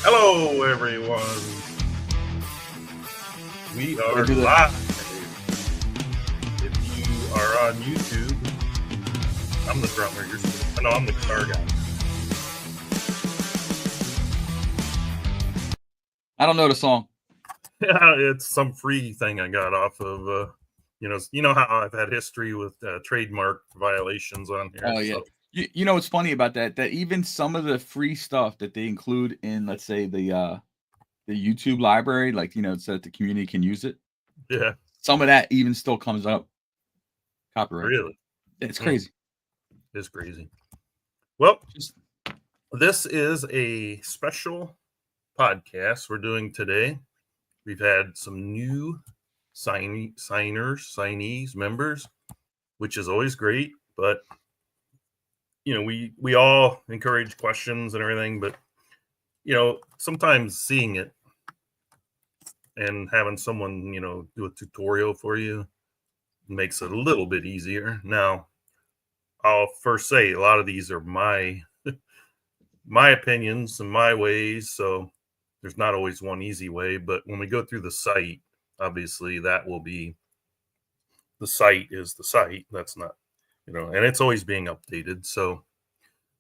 Hello, everyone. We are do that. live. If you are on YouTube, I'm the drummer. I'm the guitar guy. I don't know the song. Yeah, it's some free thing I got off of. You know how I've had history with trademark violations on here. Oh yeah. So. You know what's funny about that? That even some of the free stuff that they include in, let's say, the YouTube library, like so that the community can use it. Yeah. Some of that even still comes up copyright. Really? It's crazy. It's crazy. Well, this is a special podcast we're doing today. We've had some new signees, members, which is always great. But we all encourage questions and everything, but sometimes seeing it and having someone do a tutorial for you makes it a little bit easier. Now, I'll first say a lot of these are my opinions and my ways, so there's not always one easy way. But when we go through the site, obviously that will be the site is the site. That's not, and it's always being updated. So,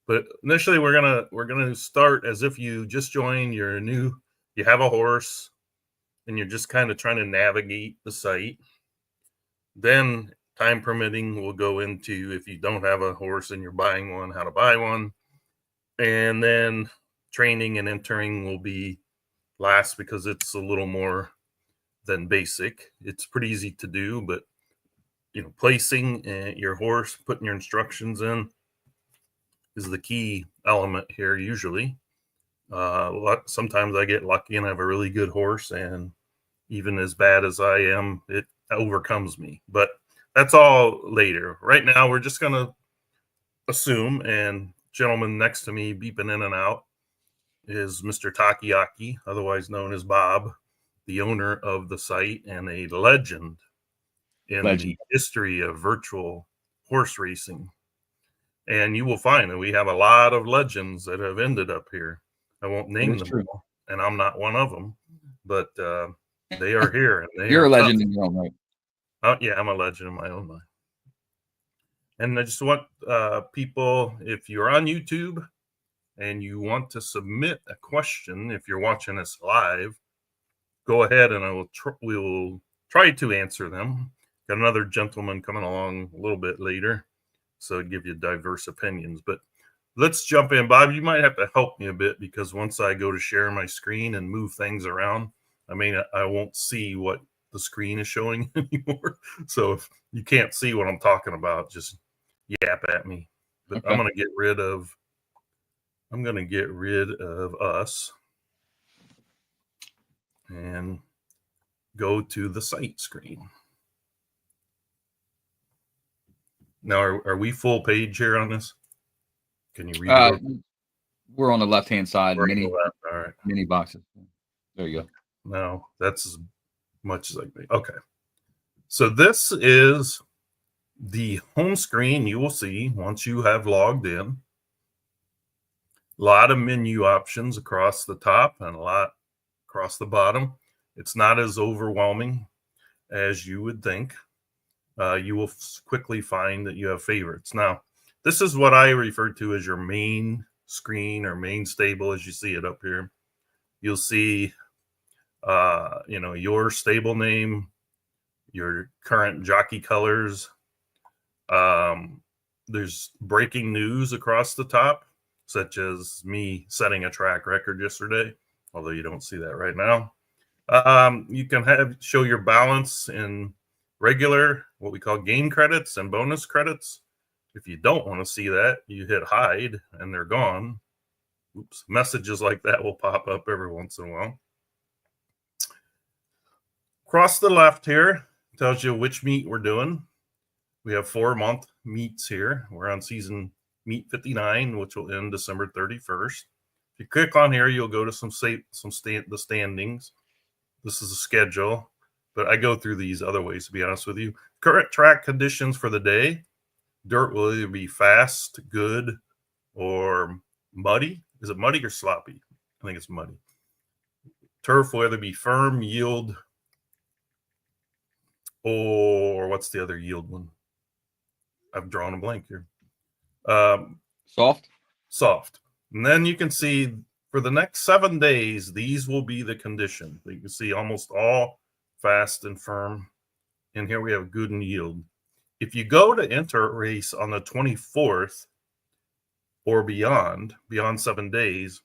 but initially we're gonna start as if you just joined, you're new, you have a horse, and you're just kind of trying to navigate the site. Then, time permitting, we'll go into, if you don't have a horse and you're buying one, how to buy one. And then training and entering will be last because it's a little more than basic. It's pretty easy to do, but placing your horse, putting your instructions in is the key element here usually. Sometimes I get lucky and have a really good horse, and even as bad as I am, it overcomes me. But that's all later. Right now, we're just going to assume, and gentleman next to me beeping in and out is Mr. Takiaki, otherwise known as Bob, the owner of the site and a legend in the history of virtual horse racing. And you will find that we have a lot of legends that have ended up here. I won't name them all, and I'm not one of them, but they are here. And you're a legend in your own right. Yeah, I'm a legend in my own mind. And I just want people, if you're on YouTube and you want to submit a question, if you're watching us live, go ahead and we will try to answer them. Got another gentleman coming along a little bit later, so give you diverse opinions. But let's jump in. Bob, you might have to help me a bit because once I go to share my screen and move things around, I won't see what the screen is showing anymore. So if you can't see what I'm talking about, just yap at me. But okay. I'm going to get rid of us and go to the site screen. Now, are we full page here on this? Can you read it? We're on the left-hand side. All right. Mini boxes. There you go. No, that's as much as I can. Okay. So this is the home screen you will see once you have logged in. A lot of menu options across the top and a lot across the bottom. It's not as overwhelming as you would think. You will quickly find that you have favorites. Now, this is what I refer to as your main screen or main stable as you see it up here. You'll see, your stable name, your current jockey colors. There's breaking news across the top, such as me setting a track record yesterday, although you don't see that right now. You can show your balance in regular, what we call game credits and bonus credits. If you don't want to see that, you hit hide and they're gone. Oops, messages like that will pop up every once in a while. Across the left here tells you which meet we're doing. We have 4-month meets here. We're on season meet 59, which will end December 31st. If you click on here, you'll go to the standings. This is a schedule, but I go through these other ways, to be honest with you. Current track conditions for the day. Dirt will either be fast, good, or muddy. Is it muddy or sloppy? I think it's muddy. turf will either be firm, yield, or what's the other yield one? I've drawn a blank here. Soft. Soft. And then you can see for the next 7 days, these will be the condition. You can see almost all fast and firm. And here we have good and yield. If you go to enter a race on the 24th or beyond 7 days,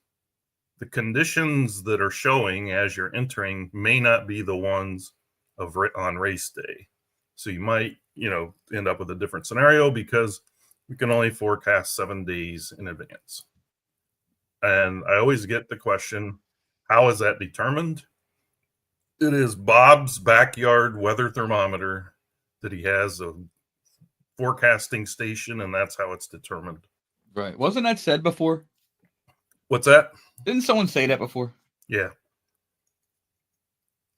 the conditions that are showing as you're entering may not be the ones on race day. So you might, end up with a different scenario because we can only forecast 7 days in advance. And I always get the question, how is that determined? It is Bob's backyard weather thermometer that he has a forecasting station, and that's how it's determined. Right. Wasn't that said before? What's that? Didn't someone say that before? Yeah.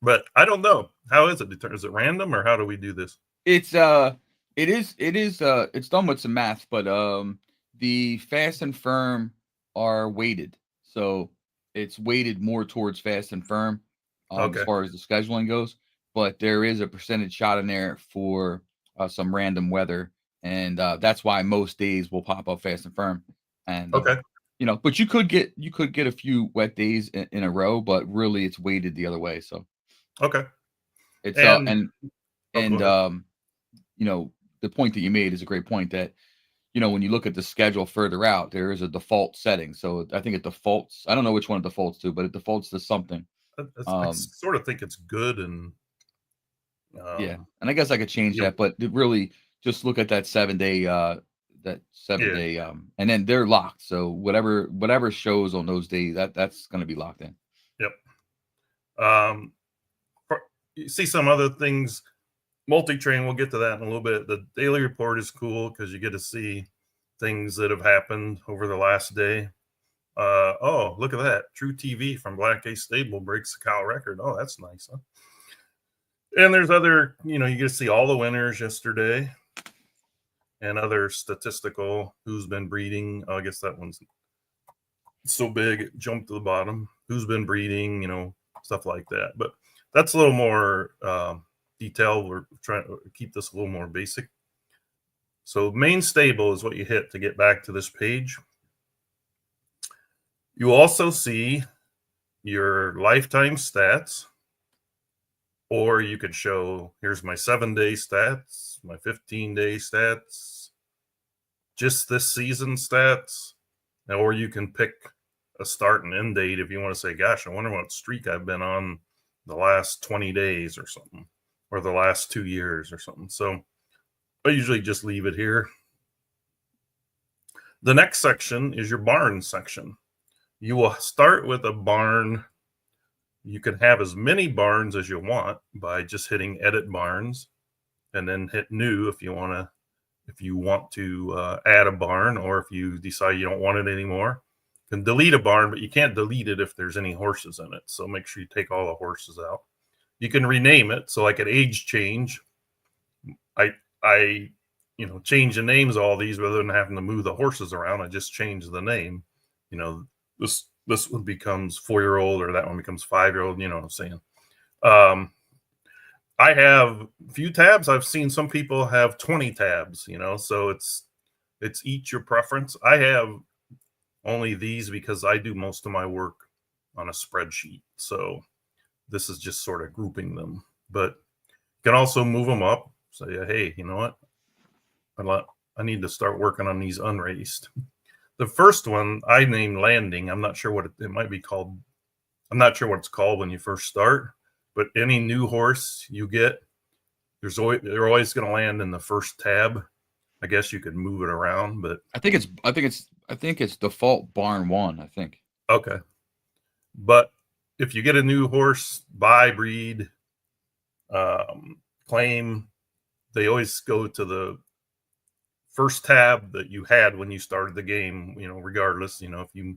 But I don't know. How is it determined? Is it random, or how do we do this? It's it's done with some math, but the fast and firm are weighted. So it's weighted more towards fast and firm Okay. as far as the scheduling goes. But there is a percentage shot in there for some random weather, and that's why most days will pop up fast and firm. And Okay. but you could get a few wet days in a row, but really it's weighted the other way. So Okay. it's And- the point that you made is a great point that when you look at the schedule further out, there is a default setting. So I think it defaults. I don't know which one it defaults to, but it defaults to something. I sort of think it's good, and yeah, and I guess I could change that, but really just look at that 7 day day and then they're locked. So whatever shows on those days, that's going to be locked in. Yep. You see some other things. Multi-train, we'll get to that in a little bit. The daily report is cool because you get to see things that have happened over the last day. Oh, look at that. True TV from Black Ace Stable breaks the cow record. Oh, that's nice, huh? And there's other, you get to see all the winners yesterday and other statistical who's been breeding. Oh, I guess that one's so big it jumped to the bottom. Who's been breeding, stuff like that. But that's a little more detail. We're trying to keep this a little more basic. So main stable is what you hit to get back to this page. You also see your lifetime stats, or you could show, here's my 7-day stats, my 15-day stats, just this season stats, or you can pick a start and end date if you want to say, gosh, I wonder what streak I've been on the last 20 days or something, or the last 2 years or something. So I usually just leave it here. The next section is your barn section. You will start with a barn. You can have as many barns as you want by just hitting edit barns and then hit new if you want to add a barn, or if you decide you don't want it anymore. You can delete a barn, but you can't delete it if there's any horses in it. So make sure you take all the horses out. You can rename it. So like an age change, I change the names of all these rather than having to move the horses around. I just change the name. This one becomes 4-year-old, or that one becomes 5-year-old. You know what I'm saying? I have a few tabs. I've seen some people have 20 tabs, so it's each your preference. I have only these because I do most of my work on a spreadsheet. So this is just sort of grouping them, but you can also move them up. Say, hey, you know what? I need to start working on these unraced. The first one I named landing. I'm not sure what it might be called. I'm not sure what it's called when you first start, but any new horse you get, they're always going to land in the first tab. I guess you could move it around, but I think it's default barn 1, I think. Okay. But if you get a new horse, buy, breed, claim, they always go to the first tab that you had when you started the game, regardless, if you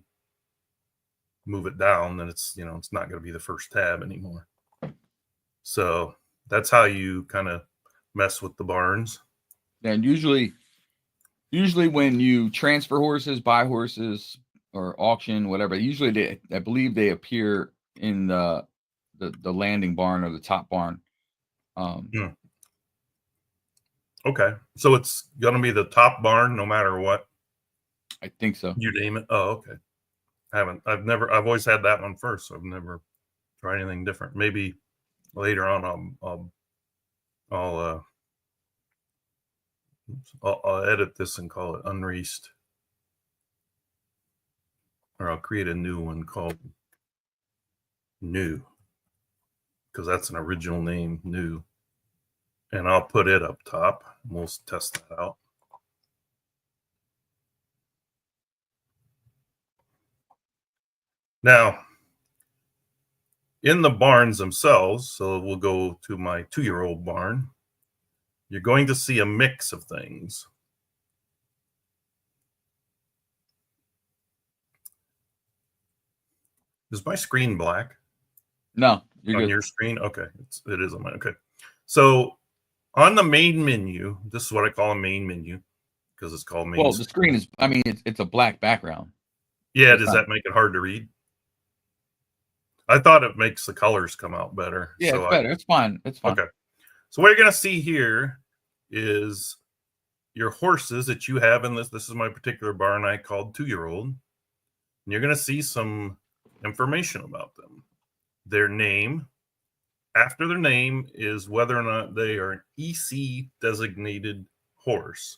move it down, then it's not going to be the first tab anymore. So that's how you kind of mess with the barns. And usually when you transfer horses, buy horses, or auction, whatever, usually I believe they appear in the the landing barn or the top barn. Okay, so it's gonna be the top barn no matter what. I think so. You name it. Oh, okay. I've always had that one first. So I've never tried anything different. Maybe later on I'll edit this and call it Unreached, or I'll create a new one called New, because that's an original name, New, and I'll put it up top. We'll test that out. Now, in the barns themselves, so we'll go to my 2-year-old barn, you're going to see a mix of things. Is my screen black? No, you're on good. your screen? Okay, it is on mine. Okay, so on the main menu, this is what I call a main menu because it's called main. Well, the screen is, I mean, it's a black background. Yeah, does that make it hard to read? I thought it makes the colors come out better. Yeah, so it's better. It's fine. It's fine. Okay. So what you're going to see here is your horses that you have in this. This is my particular barn I called 2-year-old. And you're going to see some information about them. Their name. After their name is whether or not they are an EC designated horse.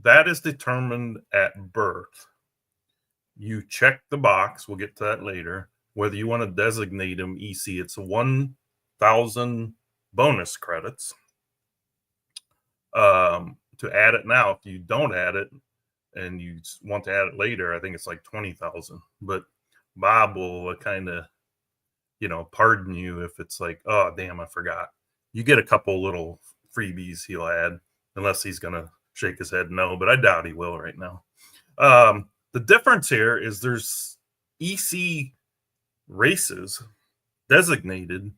That is determined at birth. You check the box. We'll get to that later. Whether you want to designate them EC, it's 1,000 bonus credits. To add it now, if you don't add it and you want to add it later, I think it's like 20,000. But Bob will kind of, pardon you if it's like, oh, damn, I forgot. You get a couple little freebies he'll add, unless he's going to shake his head no, but I doubt he will right now. The difference here is there's EC races designated.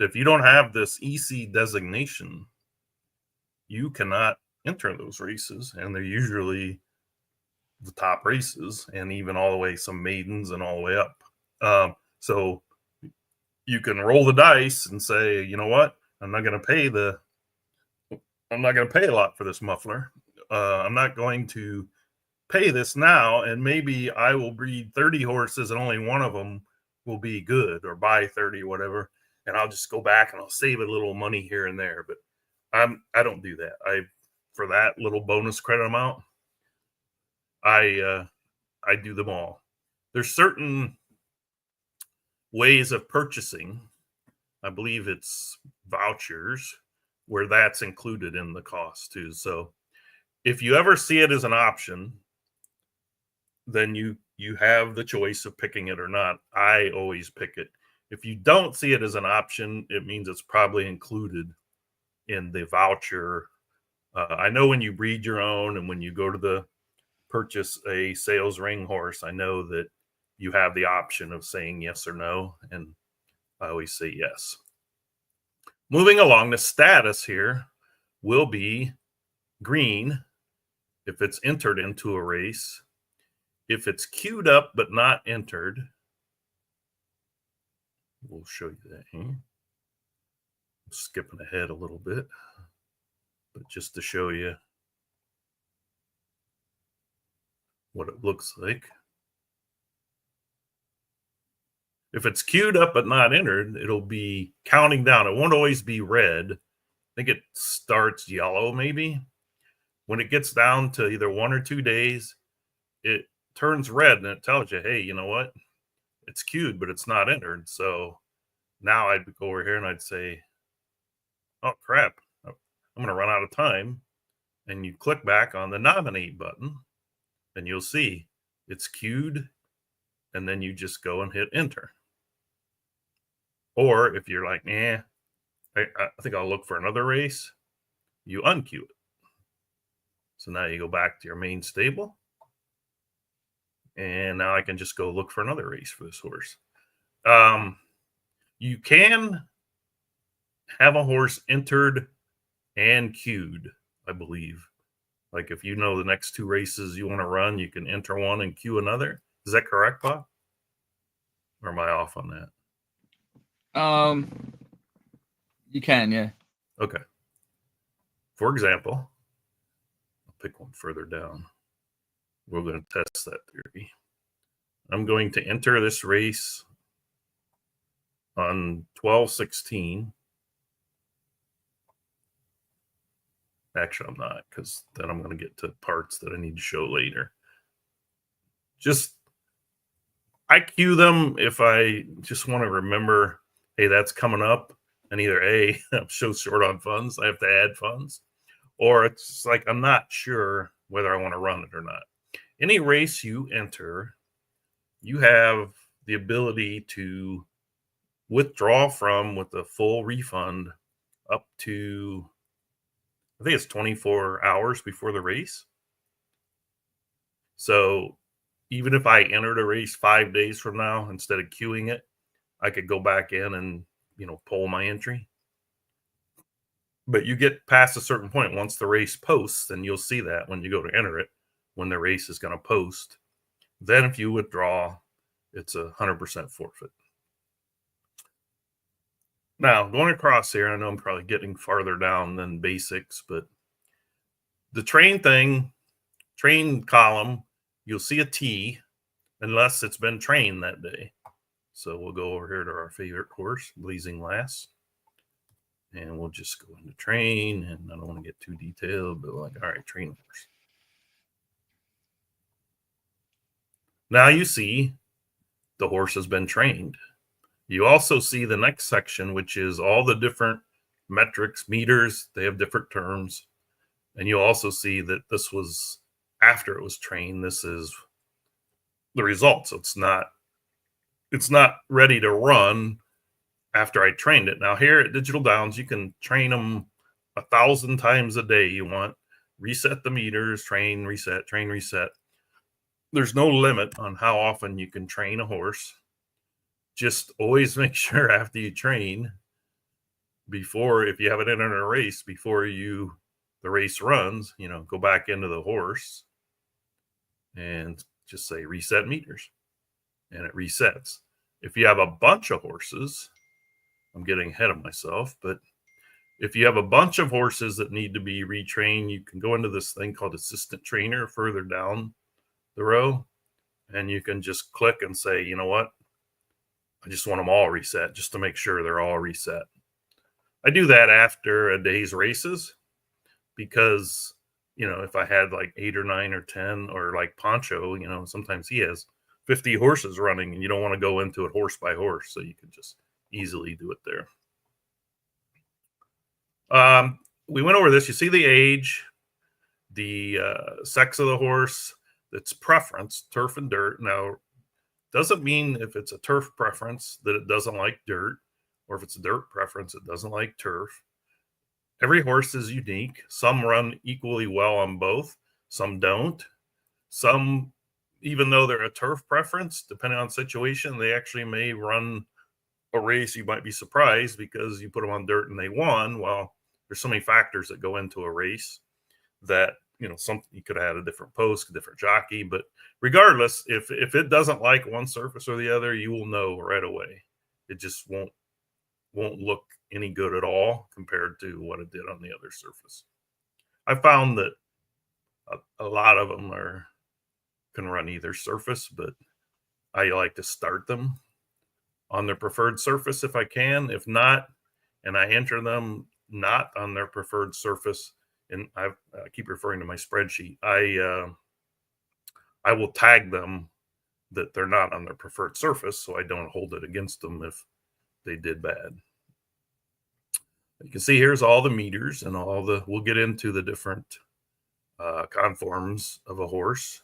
If you don't have this EC designation, you cannot enter those races, and they're usually the top races, and even all the way some maidens and all the way up. So you can roll the dice and say, you know what, I'm not going to pay a lot for this muffler. I'm not going to pay this now, and maybe I will breed 30 horses and only one of them will be good, or buy 30 or whatever, and I'll just go back and I'll save a little money here and there. But I don't do that. For that little bonus credit amount, I do them all. There's certain ways of purchasing. I believe it's vouchers where that's included in the cost too. So if you ever see it as an option, then you have the choice of picking it or not. I always pick it. If you don't see it as an option, it means it's probably included in the voucher. I know when you breed your own and when you go to purchase a sales ring horse, I know that you have the option of saying yes or no, and I always say yes. Moving along, the status here will be green if it's entered into a race. If it's queued up but not entered, we'll show you that here. Skipping ahead a little bit, but just to show you what it looks like. If it's queued up but not entered, it'll be counting down. It won't always be red. I think it starts yellow maybe. When it gets down to either 1 or 2 days, it turns red and it tells you, hey, you know what? It's queued, but it's not entered. So now I'd go over here and I'd say, oh, crap. I'm going to run out of time. And you click back on the nominate button and you'll see it's queued. And then you just go and hit enter. Or if you're like, I think I'll look for another race, you unqueue it. So now you go back to your main stable. And now I can just go look for another race for this horse. You can have a horse entered and queued, I believe. Like if you know the next 2 races you want to run, you can enter one and queue another. Is that correct, Bob? Or am I off on that? You can, yeah. Okay. For example, I'll pick one further down. We're going to test that theory. I'm going to enter this race on 12/16. Actually, I'm not, because then I'm going to get to parts that I need to show later. Just I cue them if I just want to remember, hey, that's coming up, and either A, I'm so short on funds, I have to add funds, or it's like I'm not sure whether I want to run it or not. Any race you enter, you have the ability to withdraw from with a full refund up to, I think it's 24 hours before the race. So even if I entered a race 5 days from now, instead of queuing it, I could go back in and, pull my entry. But you get past a certain point. Once the race posts, and you'll see that when you go to enter it, when the race is going to post, then if you withdraw, it's 100% forfeit. Now, going across here, I know I'm probably getting farther down than basics, but the train column, you'll see a T unless it's been trained that day. So we'll go over here to our favorite horse, Blazing Lass. And we'll just go into train, and I don't want to get too detailed, but all right, train horse. Now you see the horse has been trained. You also see the next section, which is all the different metrics, meters, they have different terms. And you'll also see that this was after it was trained. This is the results. It's not ready to run after I trained it. Now here at Digital Downs, you can train them 1,000 times a day you want. Reset the meters, train, reset, train, reset. There's no limit on how often you can train a horse. Just always make sure after you train, before, if you haven't entered a race, before the race runs, go back into the horse and just say reset meters, and it resets. If you have a bunch of horses, I'm getting ahead of myself, but if you have a bunch of horses that need to be retrained, you can go into this thing called assistant trainer further down the row, and you can just click and say, you know what, I just want them all reset, just to make sure they're all reset. I do that after a day's races because, if I had like 8 or 9 or 10, or like Pancho, sometimes he has 50 horses running, and you don't want to go into it horse by horse, so you can just easily do it there. We went over this. You see the age, the sex of the horse, its preference, turf and dirt. Now, doesn't mean if it's a turf preference that it doesn't like dirt, or if it's a dirt preference it doesn't like turf. Every horse is unique. Some run equally well on both, some don't. Some, even though they're a turf preference, depending on situation, they actually may run a race. You might be surprised because you put them on dirt and they won. Well, there's so many factors that go into a race that, you could have had a different post, a different jockey, but regardless, if it doesn't like one surface or the other, you will know right away. It just won't look any good at all compared to what it did on the other surface. I found that a lot of them can run either surface, but I like to start them on their preferred surface if I can. If not, and I enter them not on their preferred surface, and I keep referring to my spreadsheet, I will tag them that they're not on their preferred surface, so I don't hold it against them if they did bad. You can see here's all the meters and we'll get into the different conforms of a horse.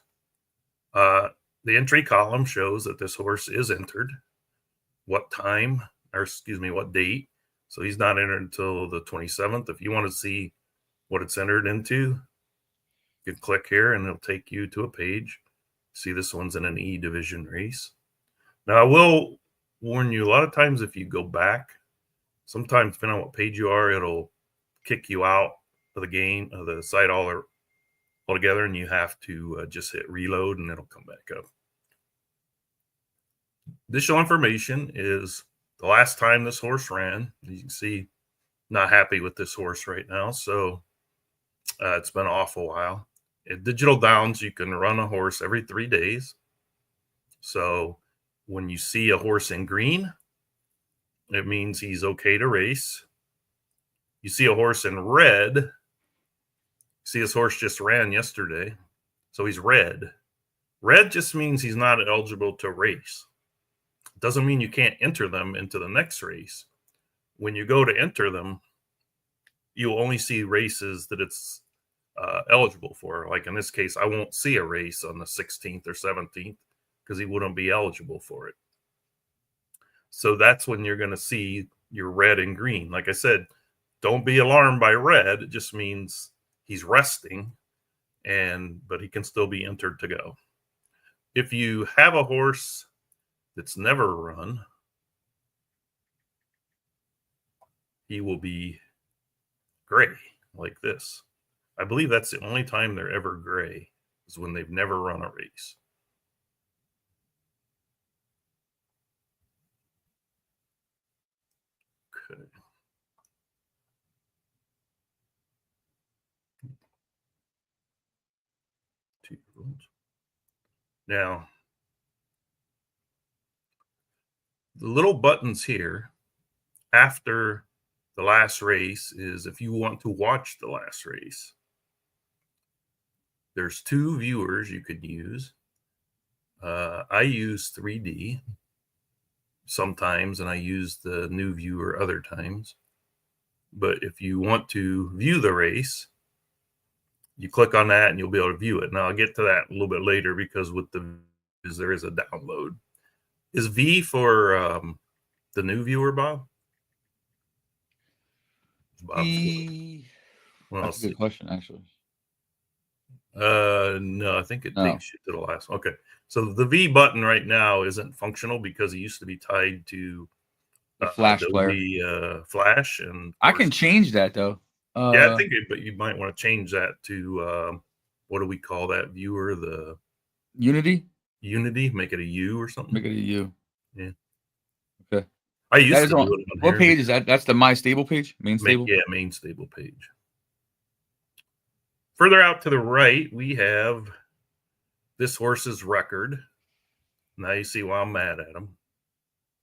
The entry column shows that this horse is entered, what date. So he's not entered until the 27th. If you want to see what it's entered into, you can click here and it'll take you to a page. See, this one's in an E division race. Now, I will warn you, a lot of times if you go back, sometimes depending on what page you are, it'll kick you out of the game, of the site altogether, and you have to just hit reload and it'll come back up. Additional information is the last time this horse ran, you can see, not happy with this horse right now. So it's been off a while. At Digital Downs, you can run a horse every 3 days. So when you see a horse in green, it means he's okay to race. You see a horse in red, see this horse just ran yesterday, so he's red. Red just means he's not eligible to race. It doesn't mean you can't enter them into the next race. When you go to enter them, you'll only see races that it's eligible for. Like in this case, I won't see a race on the 16th or 17th because he wouldn't be eligible for it. So that's when you're going to see your red and green. Like I said, don't be alarmed by red. It just means he's resting, but he can still be entered to go. If you have a horse that's never run, he will be gray like this. I believe that's the only time they're ever gray, is when they've never run a race. Okay. Now, the little buttons here after the last race is if you want to watch the last race. There's 2 viewers you could use. I use 3D sometimes, and I use the new viewer other times. But if you want to view the race, you click on that and you'll be able to view it. Now I'll get to that a little bit later because with there is a download. Is V for the new viewer, Bob? Well, that's a good question, actually. No, I think it takes you to the last one. Okay. So the V button right now isn't functional because it used to be tied to the Flash Adobe, player. Flash, and I can change that though. Yeah, I think but you might want to change that to what do we call that viewer? The Unity? Unity, make it a U or something. Make it a U. Yeah. Okay. I used to do it on what page is that? That's the My Stable page? Main Stable? Yeah, Main Stable page. Further out to the right, we have this horse's record. Now you see why I'm mad at him.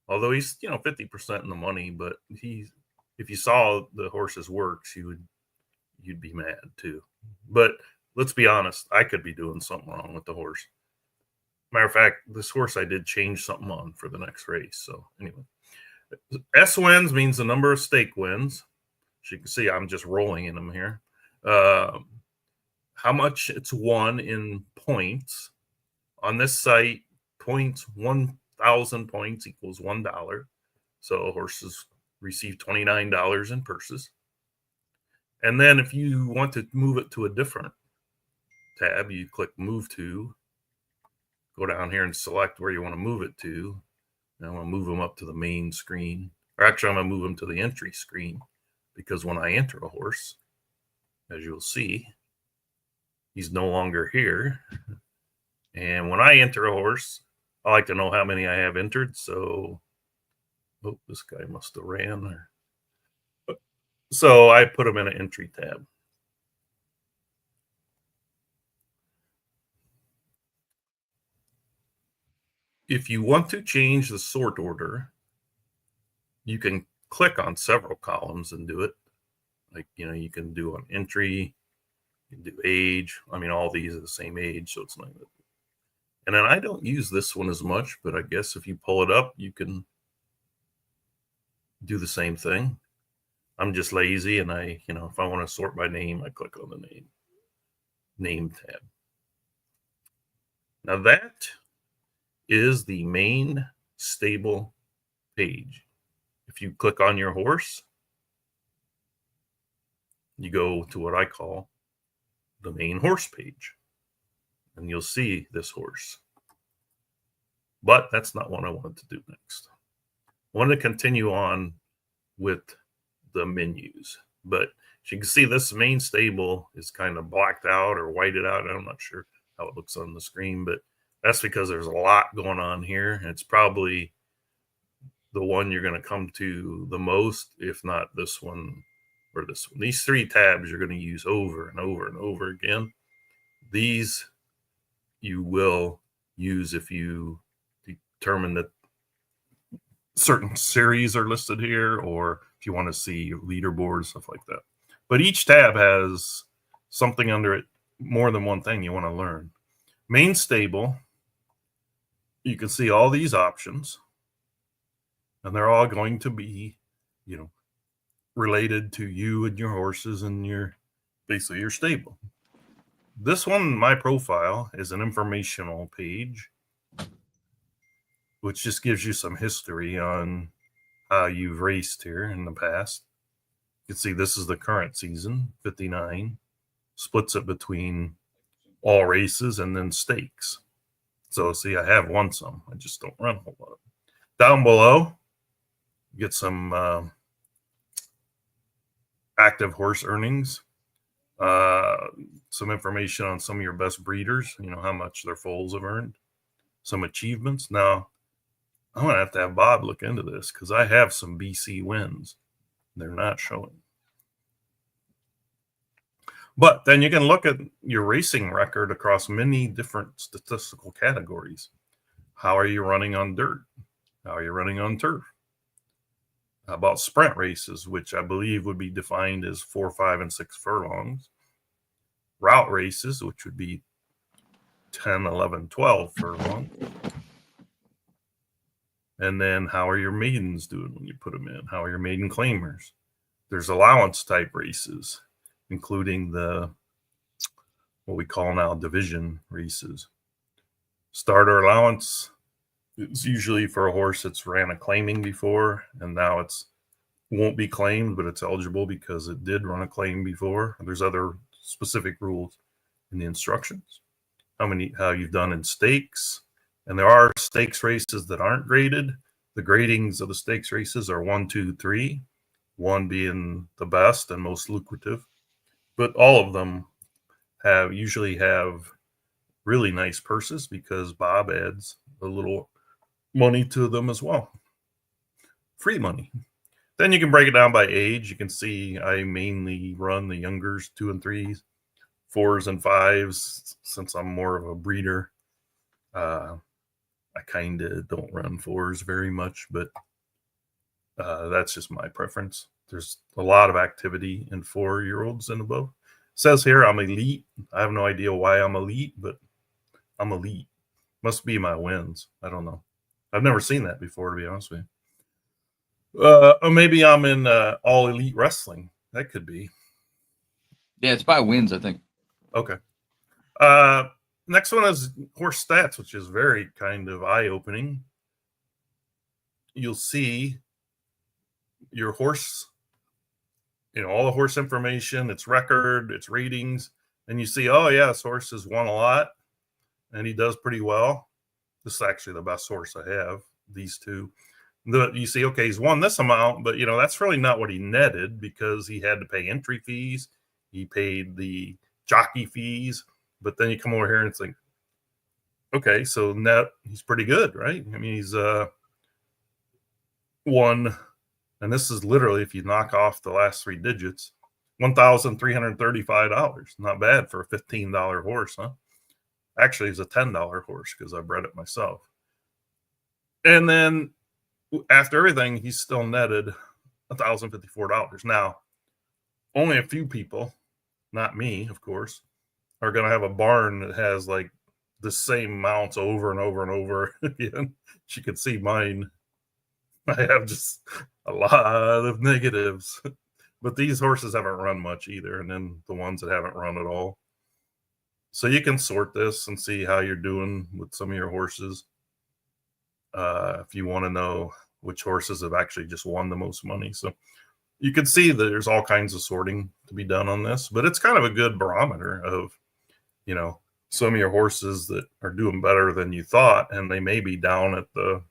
Although he's, 50% in the money, but if you saw the horse's works, you'd be mad too. But let's be honest, I could be doing something wrong with the horse. Matter of fact, this horse I did change something on for the next race. So anyway, S wins means the number of stake wins. As you can see, I'm just rolling in them here. How much it's won in points. On this site, points, 1,000 points equals $1. So horses receive $29 in purses. And then if you want to move it to a different tab, you click Move To. Go down here and select where you want to move it to. And I want to move them up to the main screen. Or actually, I'm going to move them to the entry screen. Because when I enter a horse, as you'll see, he's no longer here. And when I enter a horse, I like to know how many I have entered. So, this guy must have ran. So I put him in an entry tab. If you want to change the sort order, you can click on several columns and do it. Like, you can do an entry, you can do age. I mean, all these are the same age, so it's not. And then I don't use this one as much, but I guess if you pull it up, you can do the same thing. I'm just lazy, and if I want to sort by name, I click on the name tab. Now that is the main stable page. If you click on your horse, you go to what I call the main horse page, and you'll see this horse. But that's not what I wanted to do next. I wanted to continue on with the menus, but as you can see, this main stable is kind of blacked out or whited out. I'm not sure how it looks on the screen, but that's because there's a lot going on here. And it's probably the one you're going to come to the most, if not this one or this one. These 3 tabs you're going to use over and over and over again. These you will use if you determine that certain series are listed here, or if you want to see leaderboards, stuff like that. But each tab has something under it, more than one thing you want to learn. Main stable, you can see all these options, and they're all going to be, related to you and your horses and basically your stable. This one, my profile, is an informational page, which just gives you some history on how you've raced here in the past. You can see this is the current season, 59, splits it between all races and then stakes. So see, I have won some. I just don't run a whole lot. Down below, you get some active horse earnings, some information on some of your best breeders, how much their foals have earned, some achievements. Now, I'm going to have Bob look into this because I have some BC wins. They're not showing. But then you can look at your racing record across many different statistical categories. How are you running on dirt? How are you running on turf? How about sprint races, which I believe would be defined as 4, 5, and 6 furlongs. Route races, which would be 10, 11, 12 furlongs. And then how are your maidens doing when you put them in? How are your maiden claimers? There's allowance type races, including what we call now division races. Starter allowance is usually for a horse that's ran a claiming before, and now it won't be claimed, but it's eligible because it did run a claim before. There's other specific rules in the instructions. How you've done in stakes. And there are stakes races that aren't graded. The gradings of the stakes races are 1, 2, 3, 1 being the best and most lucrative. But all of them usually have really nice purses because Bob adds a little money to them as well. Free money. Then you can break it down by age. You can see I mainly run the youngers, 2 and 3s, 4s and 5s, since I'm more of a breeder. I kind of don't run 4s very much, but that's just my preference. There's a lot of activity in 4-year-olds and above. It says here I'm elite. I have no idea why I'm elite, but I'm elite. Must be my wins. I don't know. I've never seen that before, to be honest with you. Or maybe I'm in all elite wrestling. That could be. Yeah, it's by wins, I think. Okay. Next one is horse stats, which is very kind of eye-opening. You'll see your horse, all the horse information, its record, its ratings, and you see, oh yeah, this horse has won a lot, and he does pretty well. This is actually the best horse I have, these two. You see, okay, he's won this amount, but that's really not what he netted because he had to pay entry fees. He paid the jockey fees. But then you come over here and it's like, okay, so net, he's pretty good, right? I mean, he's won, and this is literally, if you knock off the last 3 digits, $1,335. Not bad for a $15 horse, huh? Actually, it's a $10 horse because I bred it myself. And then after everything, he's still netted $1,054. Now, only a few people, not me, of course, are going to have a barn that has like the same mounts over and over and over again. You can see mine. I have just a lot of negatives, but these horses haven't run much either. And then the ones that haven't run at all. So you can sort this and see how you're doing with some of your horses. If you want to know which horses have actually just won the most money. So you can see that there's all kinds of sorting to be done on this, but it's kind of a good barometer of, some of your horses that are doing better than you thought, and they may be down at the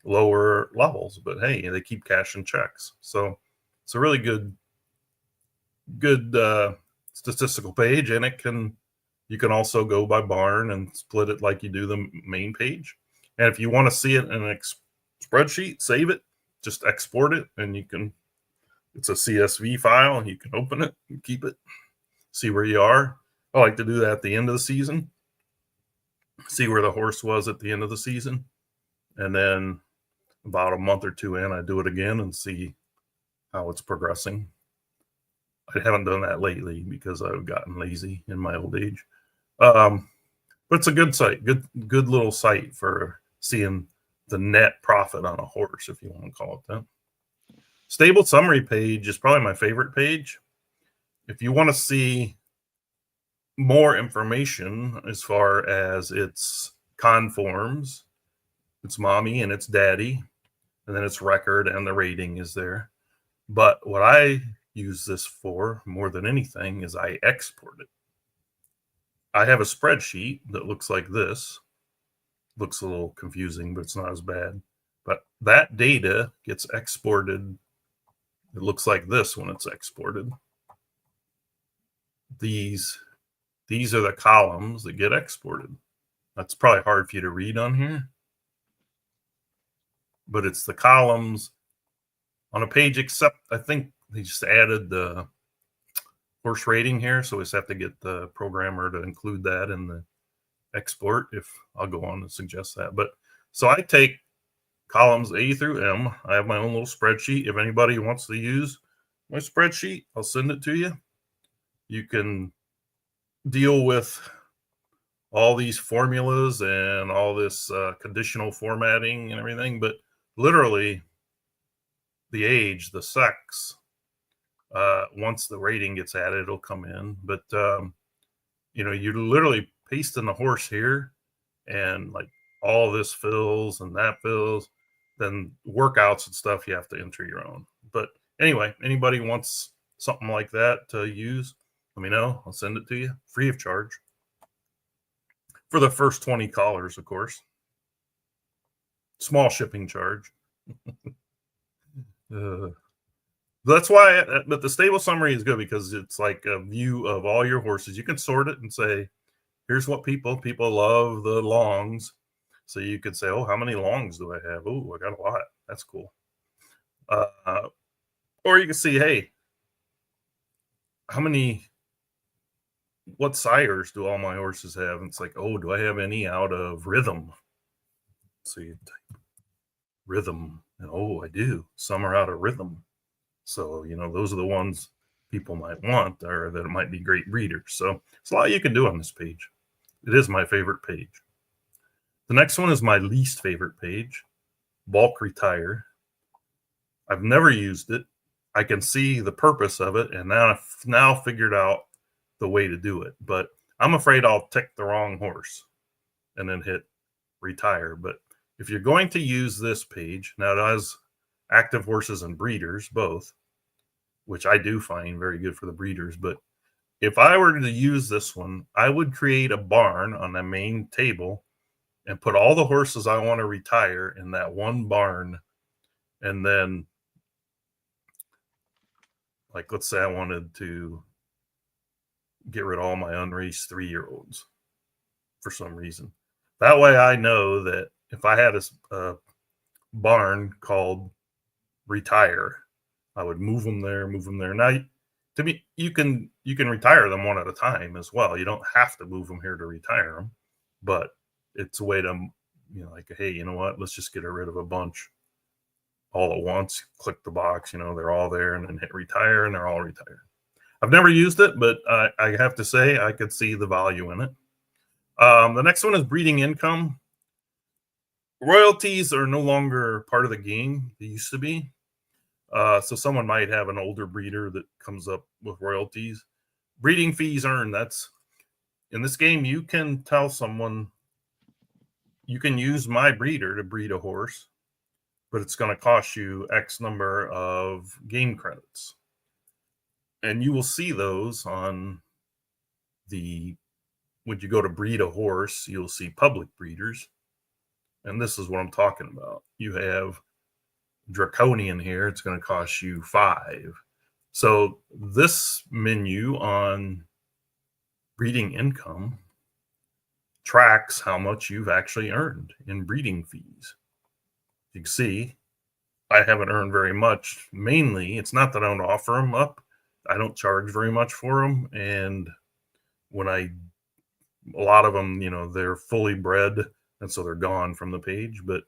lower levels, but hey, they keep cashing checks. So it's a really good statistical page, and you can also go by barn and split it like you do the main page. And if you want to see it in a spreadsheet, save it, just export it, and it's a CSV file, and you can open it and keep it, see where you are. I like to do that at the end of the season, see where the horse was at the end of the season, and then about a month or two in, I do it again and see how it's progressing. I haven't done that lately because I've gotten lazy in my old age. But it's a good site, good little site for seeing the net profit on a horse, if you want to call it that. Stable summary page is probably my favorite page. If you want to see more information as far as its conforms, its mommy and its daddy, and then its record and the rating is there. But what I use this for more than anything is I export it. I have a spreadsheet that looks like this. Looks a little confusing, but it's not as bad. But that data gets exported. It looks like this when it's exported. These are the columns that get exported. That's probably hard for you to read on here, but it's the columns on a page, except I think they just added the horse rating here, so we just have to get the programmer to include that in the export, if I'll go on to suggest that. But so I take columns A through M. I have my own little spreadsheet. If anybody wants to use my spreadsheet, I'll send it to you. You can deal with all these formulas and all this conditional formatting and everything, but literally the age, the sex, once the rating gets added, it'll come in. But you literally paste in the horse here, and like all this fills and that fills. Then workouts and stuff, you have to enter your own. But anyway, anybody wants something like that to use, let me know. I'll send it to you free of charge for the first 20 callers, of course. Small shipping charge. That's why, but the stable summary is good because it's like a view of all your horses. You can sort it and say, here's what people love the longs. So you could say, oh, how many longs do I have? Oh, I got a lot. That's cool. Or you can see, hey, what sires do all my horses have? And it's like, oh, do I have any out of Rhythm? So you type Rhythm, and oh, I do. Some are out of Rhythm. So, those are the ones people might want, or that it might be great breeders. So it's a lot you can do on this page. It is my favorite page. The next one is my least favorite page, Bulk Retire. I've never used it. I can see the purpose of it, and now I've figured out the way to do it. But I'm afraid I'll tick the wrong horse and then hit retire. But if you're going to use this page, now it has active horses and breeders both, which I do find very good for the breeders. But if I were to use this one, I would create a barn on the main table and put all the horses I want to retire in that one barn. And then, like, let's say I wanted to get rid of all my unraced 3-year-olds for some reason. That way I know that if I had a barn called retire, I would move them there. Now, to me, you can retire them one at a time as well. You don't have to move them here to retire them, but it's a way to, like, hey, you know what? Let's just get rid of a bunch all at once. Click the box, they're all there, and then hit retire, and they're all retired. I've never used it, but I have to say I could see the value in it. The next one is breeding income. Royalties are no longer part of the game. They used to be. So someone might have an older breeder that comes up with royalties. Breeding fees earned, that's in this game. You can tell someone, you can use my breeder to breed a horse, but it's going to cost you X number of game credits. And you will see those on when you go to breed a horse, you'll see public breeders. And this is what I'm talking about. You have Draconian here. It's going to cost you 5. So this menu on breeding income tracks how much you've actually earned in breeding fees. You can see I haven't earned very much. Mainly, it's not that I don't offer them up. I don't charge very much for them, and when I a lot of them, they're fully bred, and so they're gone from the page. But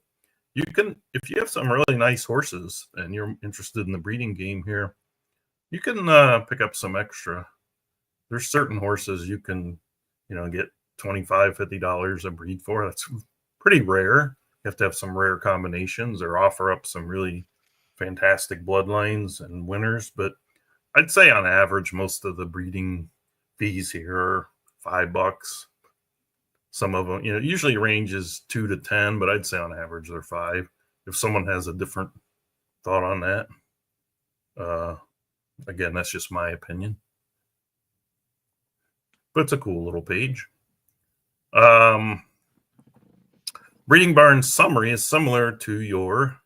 you can, if you have some really nice horses and you're interested in the breeding game here, you can pick up some extra. There's certain horses you can, get $25-50 a breed for. That's pretty rare. You have to have some rare combinations or offer up some really fantastic bloodlines and winners. But I'd say on average, most of the breeding fees here are $5. Some of them, usually ranges 2 to 10, but I'd say on average they're 5. If someone has a different thought on that, again, that's just my opinion. But it's a cool little page. Breeding barn summary is similar to your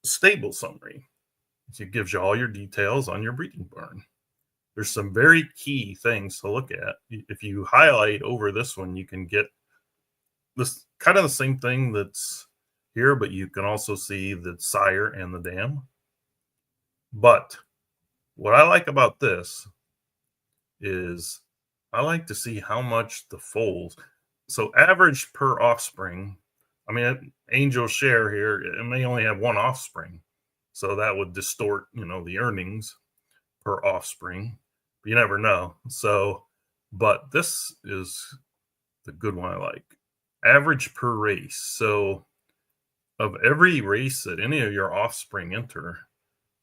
stable summary. It gives you all your details on your breeding barn. There's some very key things to look at. If you highlight over this one, you can get this kind of the same thing that's here, but you can also see the sire and the dam. But what I like about this is I like to see how much the foals. So average per offspring. I mean, Angel Share here, it may only have one offspring. So that would distort, the earnings per offspring. But you never know. So, but this is the good one I like. Average per race. So of every race that any of your offspring enter,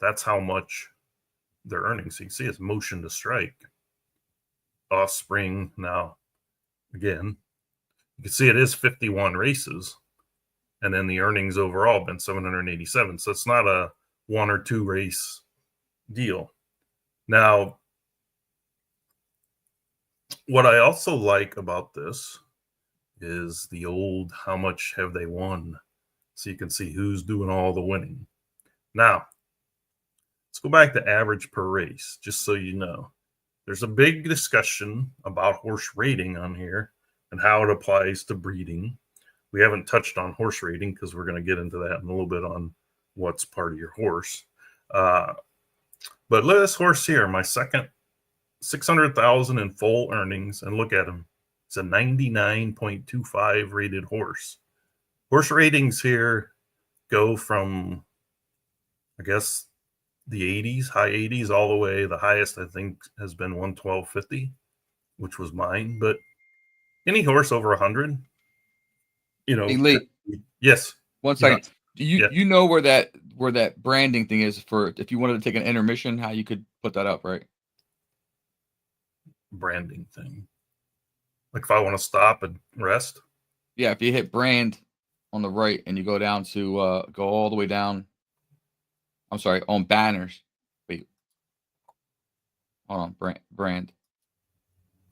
that's how much they're earning. So you can see it's motion to strike. Offspring now, again, you can see it is 51 races. And then the earnings overall been 787. So it's not a 1 or 2 race deal. Now, what I also like about this is the old how much have they won. So you can see who's doing all the winning. Now, let's go back to average per race, just so you know. There's a big discussion about horse rating on here and how it applies to breeding. We haven't touched on horse rating because we're going to get into that in a little bit on what's part of your horse. But look at this horse here, my second, 600,000 in full earnings, and look at him. It's a 99.25 rated horse. Horse ratings here go from, I guess, the 80s, high 80s, all the way. The highest, I think, has been 112.50, which was mine. But any horse over 100, Hey, Lee. Yes. 1 second. Do you know where that branding thing is for if you wanted to take an intermission, how you could put that up, right? Branding thing. Like if I want to stop and rest? Yeah, if you hit brand on the right and you go down to go all the way down. I'm sorry, on banners. Wait. Hold on, brand.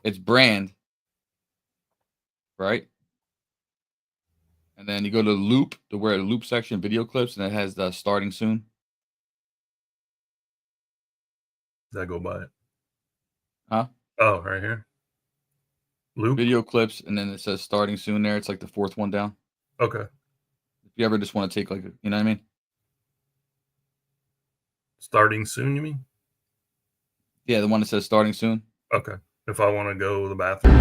It's brand. Right? And then you go to loop, to where the loop section, video clips, and it has the starting soon. Did I go by it? Huh? Oh, right here. Loop. Video clips, and then it says starting soon there. It's like the 4th one down. Okay. If you ever just want to take like, you know what I mean? Starting soon, you mean? Yeah, the one that says starting soon. Okay. If I want to go to the bathroom.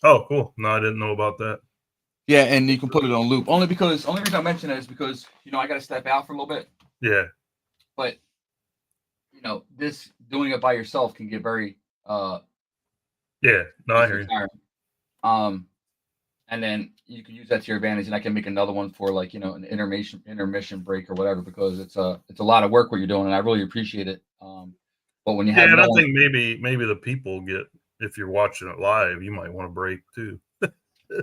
Oh, cool. No, I didn't know about that. Yeah, and you can put it on loop. Only reason I mention that is because, I got to step out for a little bit. Yeah. But, this doing it by yourself can get very yeah, no, I hear you. And then you can use that to your advantage, and I can make another one for like, an intermission break or whatever, because it's a lot of work what you're doing, and I really appreciate it. But when you have and I think maybe the people get, if you're watching it live, you might want to break too.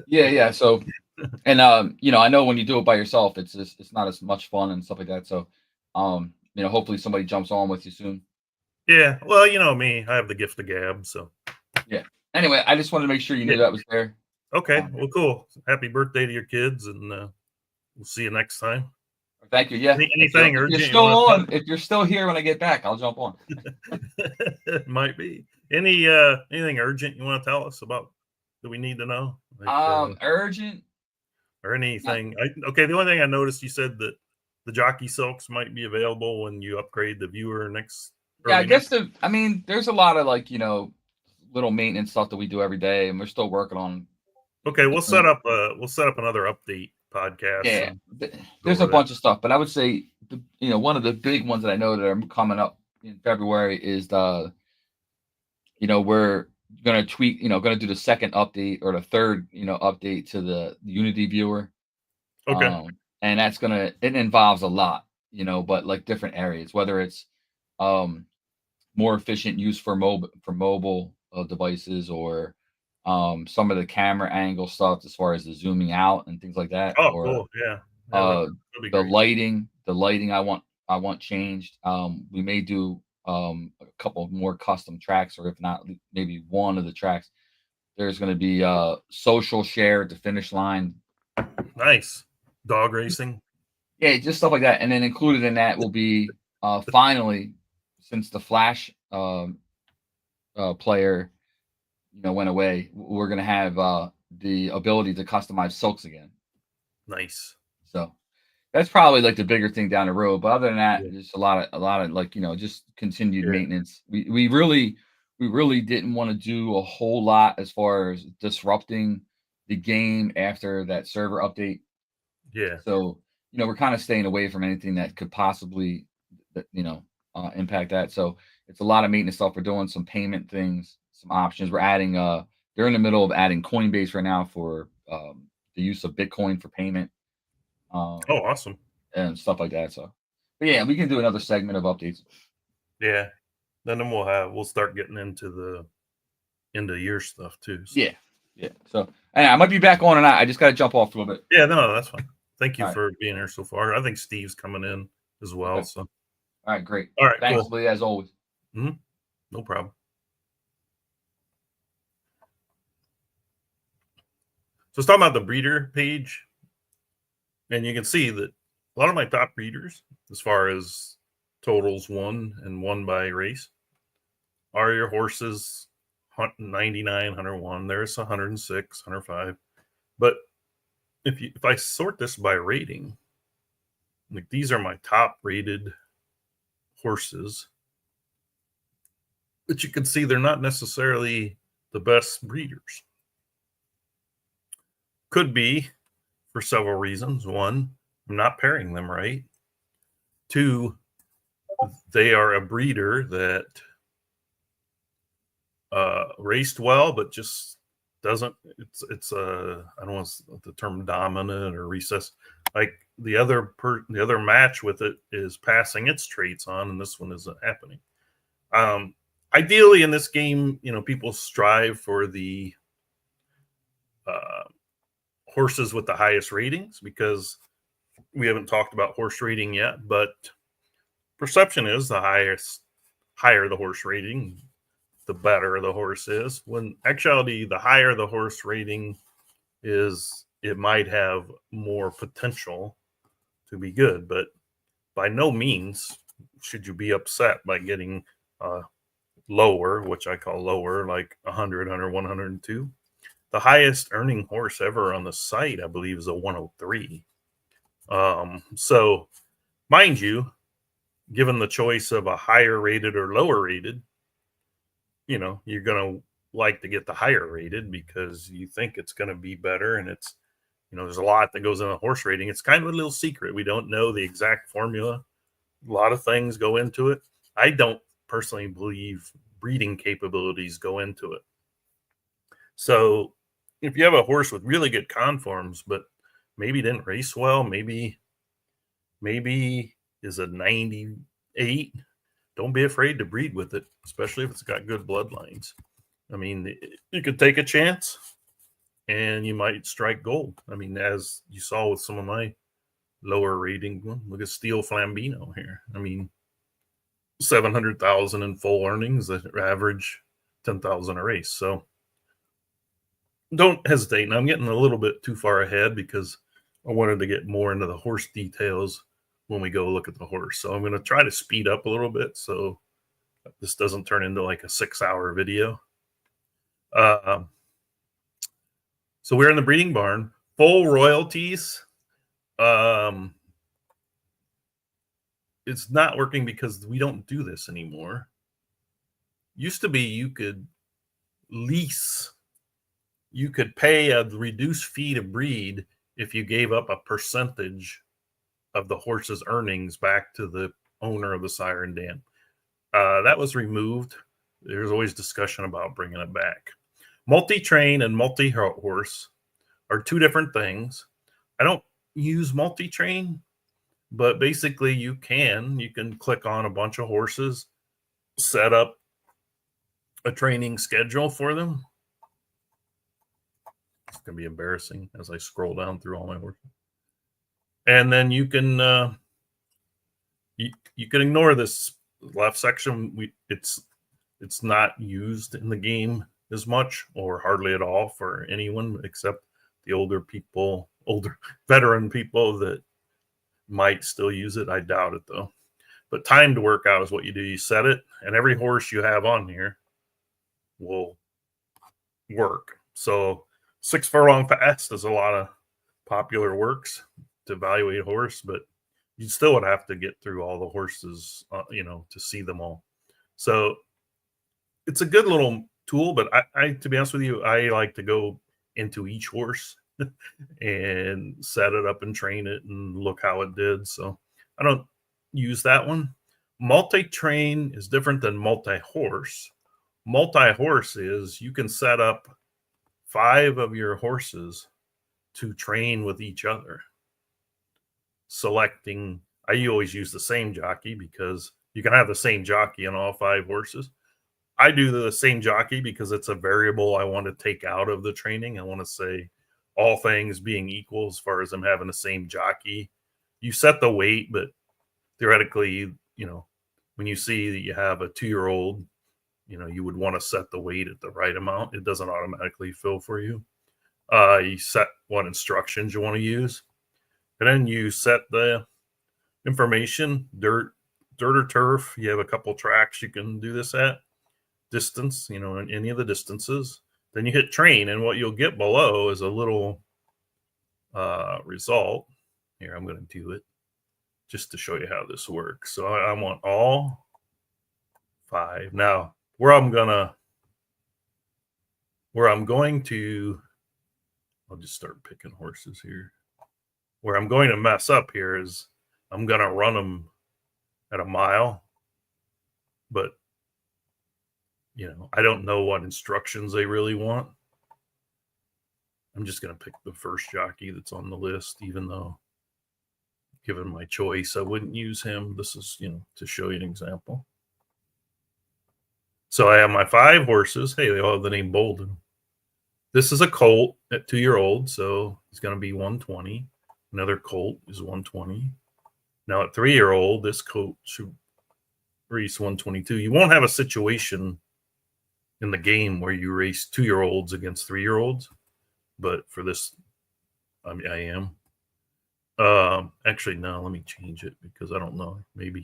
Yeah. So, and I know when you do it by yourself, it's not as much fun and stuff like that. So, hopefully somebody jumps on with you soon. Yeah, well, me, I have the gift of gab, so. Yeah. Anyway, I just wanted to make sure you knew that was there. Okay, well, cool. Happy birthday to your kids, and we'll see you next time. Thank you. Yeah. Anything urgent? You're still on. If you're still here when I get back, I'll jump on. Might be. Anything urgent you want to tell us about that we need to know? Like, urgent or anything. Okay, the only thing I noticed, you said that the jockey silks might be available when you upgrade the viewer Yeah, I early guess next. there's a lot of like, little maintenance stuff that we do every day, and we're still working on Okay, different. we'll set up another update podcast Yeah, and go there's a over that. bunch of stuff, but I would say one of the big ones that I know that are coming up in February is we're gonna tweak, gonna do the second update or the third, update to the Unity viewer. Okay. And it involves a lot, but like different areas, whether it's um more efficient use for mobile devices, or some of the camera angle stuff as far as the zooming out and things like that, Oh, or cool. Yeah. Yeah, uh that'll be the great. lighting I want changed. We may do a couple more custom tracks, or if not, maybe one of the tracks. There's going to be social share at the finish line. Nice. Dog racing. Yeah, just stuff like that. And then included in that will be finally, since the Flash player went away, we're going to have the ability to customize silks again. Nice. So that's probably like the bigger thing down the road. But other than that, Yeah. just a lot of like, just continued Yeah. maintenance. We really didn't want to do a whole lot as far as disrupting the game after that server update. Yeah. So, we're kind of staying away from anything that could possibly, impact that. So it's a lot of maintenance stuff. We're doing some payment things, some options. We're adding, they're in the middle of adding Coinbase right now for the use of Bitcoin for payment. Oh, awesome. And stuff like that. So, but yeah, we can do another segment of updates. Yeah. Then we'll start getting into the end of year stuff too. So. Yeah. So, and I might be back on, and I just got to jump off a little bit. Yeah, no, that's fine. Thank you All right. for being here so far. I think Steve's coming in as well. Okay. So, All right, great. all right, Thanks, cool. Lee, as always. Mm-hmm. No problem. So let's talk about the breeder page. And you can see that a lot of my top breeders, as far as totals won and won by race, are your horses 99, 101. There's 106, 105. But if I sort this by rating, like these are my top rated horses. But you can see they're not necessarily the best breeders. Could be for several reasons. One, I'm not pairing them right. Two, they are a breeder that raced well, but just doesn't. It's I don't want the term dominant or recess. Like the other match with it is passing its traits on, and this one isn't happening. Ideally, in this game, people strive for the horses with the highest ratings, because we haven't talked about horse rating yet, but perception is higher the horse rating, the better the horse is. When actually, the higher the horse rating is, it might have more potential to be good, but by no means should you be upset by getting lower, which I call lower, like 100, 102. The highest earning horse ever on the site, I believe, is a 103. So, mind you, given the choice of a higher rated or lower rated, you're going to like to get the higher rated because you think it's going to be better. And it's, there's a lot that goes into horse rating. It's kind of a little secret. We don't know the exact formula. A lot of things go into it. I don't personally believe breeding capabilities go into it. So if you have a horse with really good conforms, but maybe didn't race well, maybe is a 98, don't be afraid to breed with it, especially if it's got good bloodlines. I mean, you could take a chance and you might strike gold. I mean, as you saw with some of my lower rating, look at Steel Flambino here. I mean, 700,000 in full earnings, that average 10,000 a race. So don't hesitate. And I'm getting a little bit too far ahead because I wanted to get more into the horse details when we go look at the horse. So I'm going to try to speed up a little bit so this doesn't turn into like a 6-hour video. So we're in the breeding barn. Full royalties. It's not working because we don't do this anymore. Used to be you could lease, you could pay a reduced fee to breed if you gave up a percentage of the horse's earnings back to the owner of the Siren Dam. That was removed. There's always discussion about bringing it back. Multi-train and multi-horse are two different things. I don't use multi-train, but basically you can click on a bunch of horses, set up a training schedule for them. It's going to be embarrassing as I scroll down through all my horses. And then you can you can ignore this left section. It's not used in the game as much or hardly at all for anyone except the older veteran people that might still use it. I doubt it though. But timed workout is what you do. You set it, and every horse you have on here will work. So 6 furlong fast is a lot of popular works to evaluate a horse, but you still would have to get through all the horses, to see them all. So it's a good little tool, but I to be honest with you, I like to go into each horse and set it up and train it and look how it did. So I don't use that one. Multi-train is different than multi-horse. Multi-horse is you can set up 5 of your horses to train with each other. Selecting, I always use the same jockey because you can have the same jockey on all 5 horses. I do the same jockey because it's a variable I want to take out of the training. I want to say all things being equal as far as them having the same jockey. You set the weight, but theoretically, when you see that you have a 2-year-old, you would want to set the weight at the right amount. It doesn't automatically fill for you. You set what instructions you want to use. And then you set the information, dirt or turf. You have a couple tracks you can do this at. Distance, in any of the distances. Then you hit train, and what you'll get below is a little result. Here, I'm going to do it just to show you how this works. So I want all 5. Now, where I'm going to, I'll just start picking horses here. Where I'm going to mess up here is I'm going to run them at a mile, but I don't know what instructions they really want. I'm just going to pick the first jockey that's on the list, even though given my choice, I wouldn't use him. This is, to show you an example. So I have my 5 horses. Hey, they all have the name Bolden. This is a colt at 2-year-old, so it's going to be 120. Another colt is 120. Now at 3-year-old, this colt should race 122. You won't have a situation in the game where you race 2-year-olds against 3-year-olds, but for this, I am. Actually, no, let me change it because I don't know. Maybe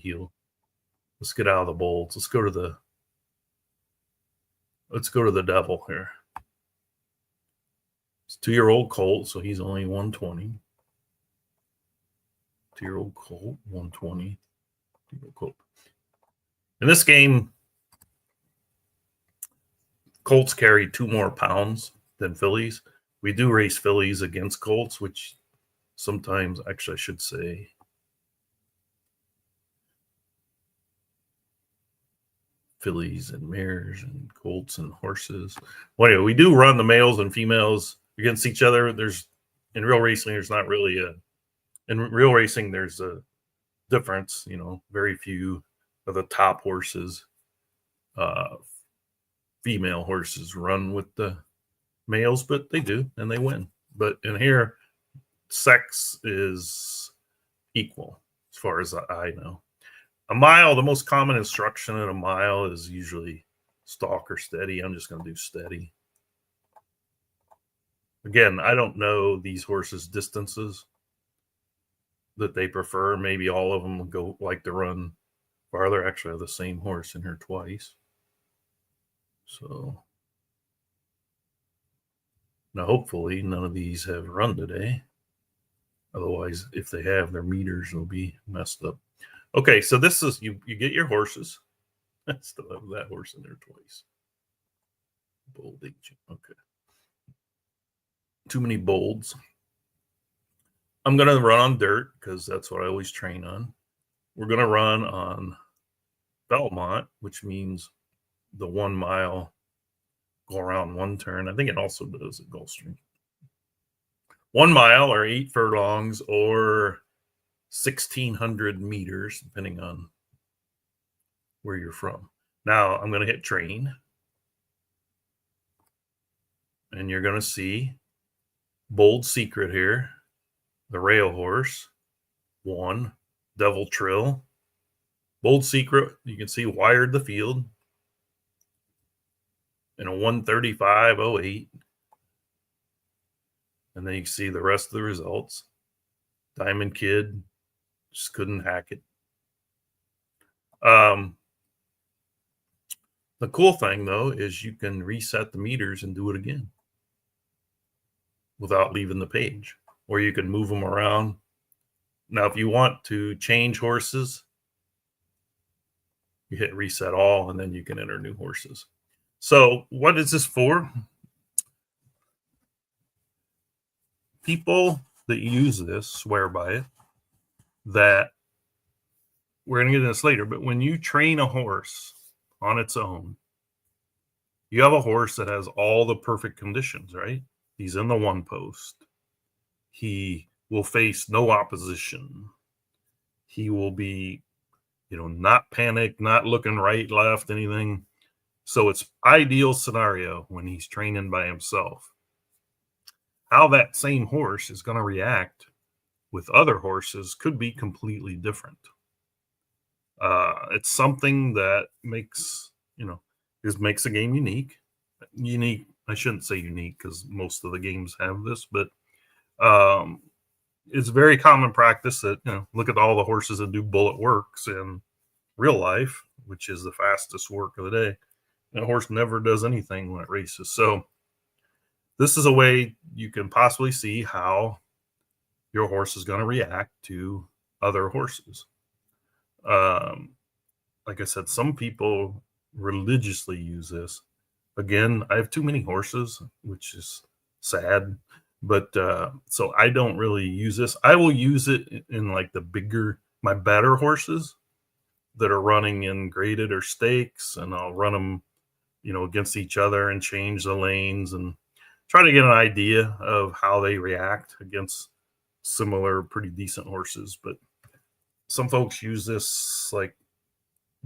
let's get out of the bolts. Let's go to the devil here. It's 2-year-old colt, so he's only 120. 2-year-old colt, 120. 2-year-old colt. In this game, colts carry 2 more pounds than fillies. We do race fillies against colts, which sometimes, actually, I should say, fillies and mares and colts and horses. Well, anyway, we do run the males and females against each other. In real racing, there's not really there's a difference. Very few of the top horses, female horses, run with the males, but they do, and they win. But in here, sex is equal as far as I know. A mile, the most common instruction in a mile is usually stalk or steady. I'm just going to do steady. Again, I don't know these horses' distances that they prefer. Maybe all of them like to run farther. Actually, I have the same horse in here twice. So Now, hopefully, none of these have run today. Otherwise, if they have, their meters will be messed up. Okay, so this is you get your horses. I still have that horse in there twice. Bold agent. Okay. Too many bolds. I'm going to run on dirt because that's what I always train on. We're going to run on Belmont, which means the 1 mile go around one turn. I think it also does at Gulfstream. 1 mile or 8 furlongs or 1,600 meters, depending on where you're from. Now I'm going to hit train. And you're going to see Bold Secret here, the rail horse, 1, Devil Trill. Bold Secret, you can see wired the field in a 135.08. And then you can see the rest of the results. Diamond Kid just couldn't hack it. The cool thing, though, is you can reset the meters and do it again without leaving the page, or you can move them around. Now, if you want to change horses, you hit reset all, and then you can enter new horses. So what is this for? People that use this swear by it, that we're going to get into this later, but when you train a horse on its own, you have a horse that has all the perfect conditions, right? He's in the 1 post. He will face no opposition. He will be, not panicked, not looking right, left, anything. So it's ideal scenario when he's training by himself. How that same horse is going to react with other horses could be completely different. It's something that makes a game unique. I shouldn't say unique because most of the games have this, but it's very common practice that, look at all the horses that do bullet works in real life, which is the fastest work of the day. And a horse never does anything when it races. So this is a way you can possibly see how your horse is going to react to other horses. Like I said, some people religiously use this. Again, I have too many horses, which is sad. But so I don't really use this. I will use it in like my better horses that are running in graded or stakes, and I'll run them, against each other and change the lanes and try to get an idea of how they react against similar, pretty decent horses. But some folks use this like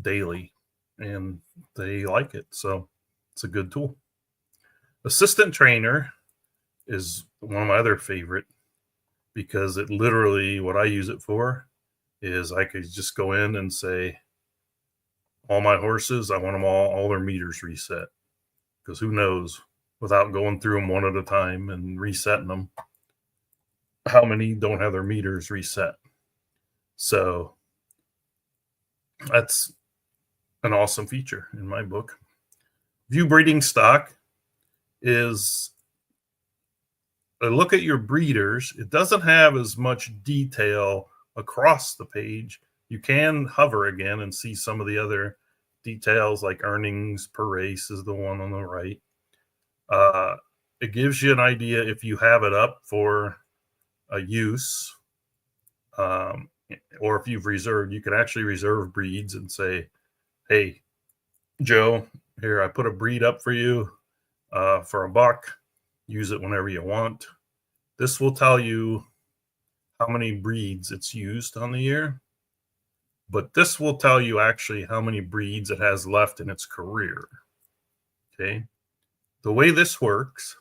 daily and they like it. So it's a good tool. Assistant trainer is one of my other favorite because it literally, what I use it for is I could just go in and say, all my horses, I want them all their meters reset. Because who knows, without going through them one at a time and resetting them, how many don't have their meters reset. So that's an awesome feature in my book. View breeding stock is a look at your breeders. It doesn't have as much detail across the page. You can hover again and see some of the other details, like earnings per race is the one on the right. It gives you an idea if you have it up for a use, or if you've reserved, you can actually reserve breeds and say, hey, Joe, here, I put a breed up for you for $1. Use it whenever you want. This will tell you how many breeds it's used on the year, but this will tell you actually how many breeds it has left in its career. Okay. The way this works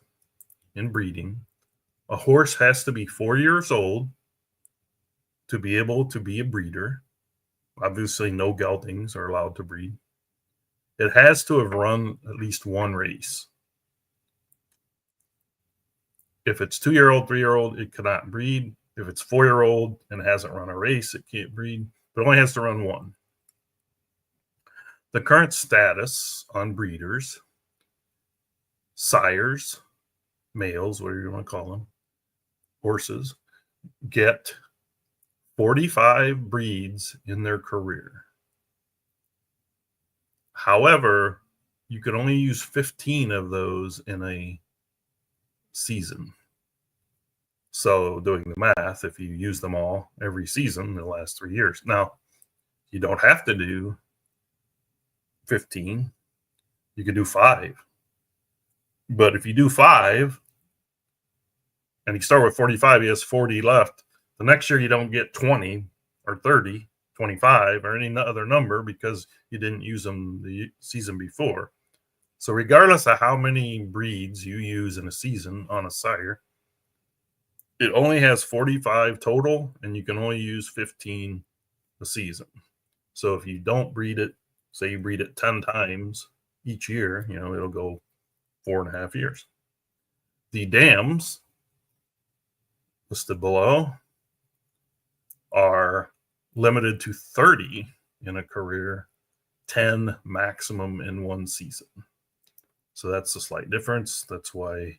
in breeding, a horse has to be 4 years old to be able to be a breeder. Obviously, no geldings are allowed to breed. It has to have run at least one race. If it's 2-year-old, 3-year-old, it cannot breed. If it's 4-year-old and hasn't run a race, it can't breed, but it only has to run one. The current status on breeders: sires, males, whatever you want to call them, horses, get 45 breeds in their career. However, you can only use 15 of those in a season. So doing the math, if you use them all every season in the last 3 years. Now, you don't have to do 15. You can do 5. But if you do 5 and you start with 45, he has 40 left. The next year you don't get 20 or 30, 25 or any other number because you didn't use them the season before. So regardless of how many breeds you use in a season on a sire, it only has 45 total and you can only use 15 a season. So if you don't breed it, say you breed it 10 times each year, it'll go 4.5 years. The dams listed below are limited to 30 in a career, 10 maximum in one season. So that's a slight difference. That's why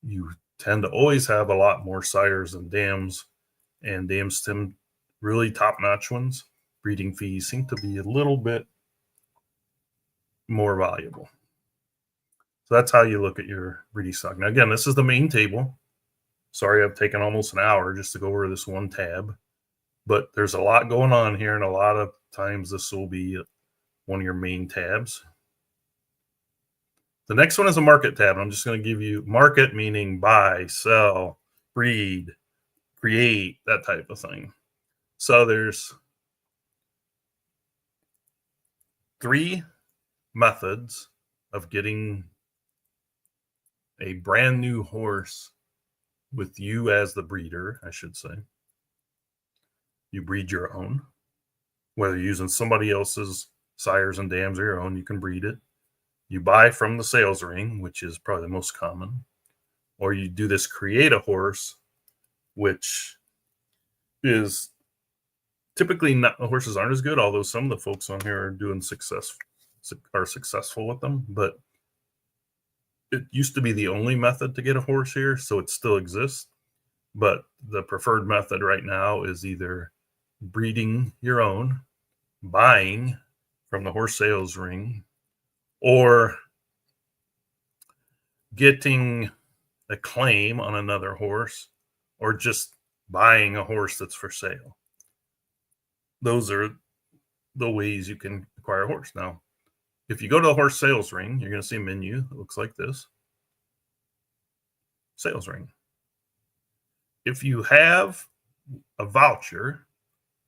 you tend to always have a lot more sires than dams, and dams tend really top-notch ones. Breeding fees seem to be a little bit more valuable. So that's how you look at your breeding stock. Now, again, this is the main table. Sorry, I've taken almost an hour just to go over this one tab, but there's a lot going on here, and a lot of times this will be one of your main tabs. The next one is a market tab. I'm just going to give you market, meaning buy, sell, breed, create, that type of thing. So there's 3 methods of getting a brand new horse with you as the breeder, I should say. You breed your own. Whether you're using somebody else's sires and dams or your own, you can breed it. You buy from the sales ring, which is probably the most common. Or you do this create a horse, which is typically not, the horses aren't as good, although some of the folks on here are successful with them. But it used to be the only method to get a horse here, so it still exists. But the preferred method right now is either breeding your own, buying from the horse sales ring, or getting a claim on another horse, or just buying a horse that's for sale. Those are the ways you can acquire a horse. Now, if you go to the horse sales ring, you're going to see a menu that looks like this. Sales ring. If you have a voucher,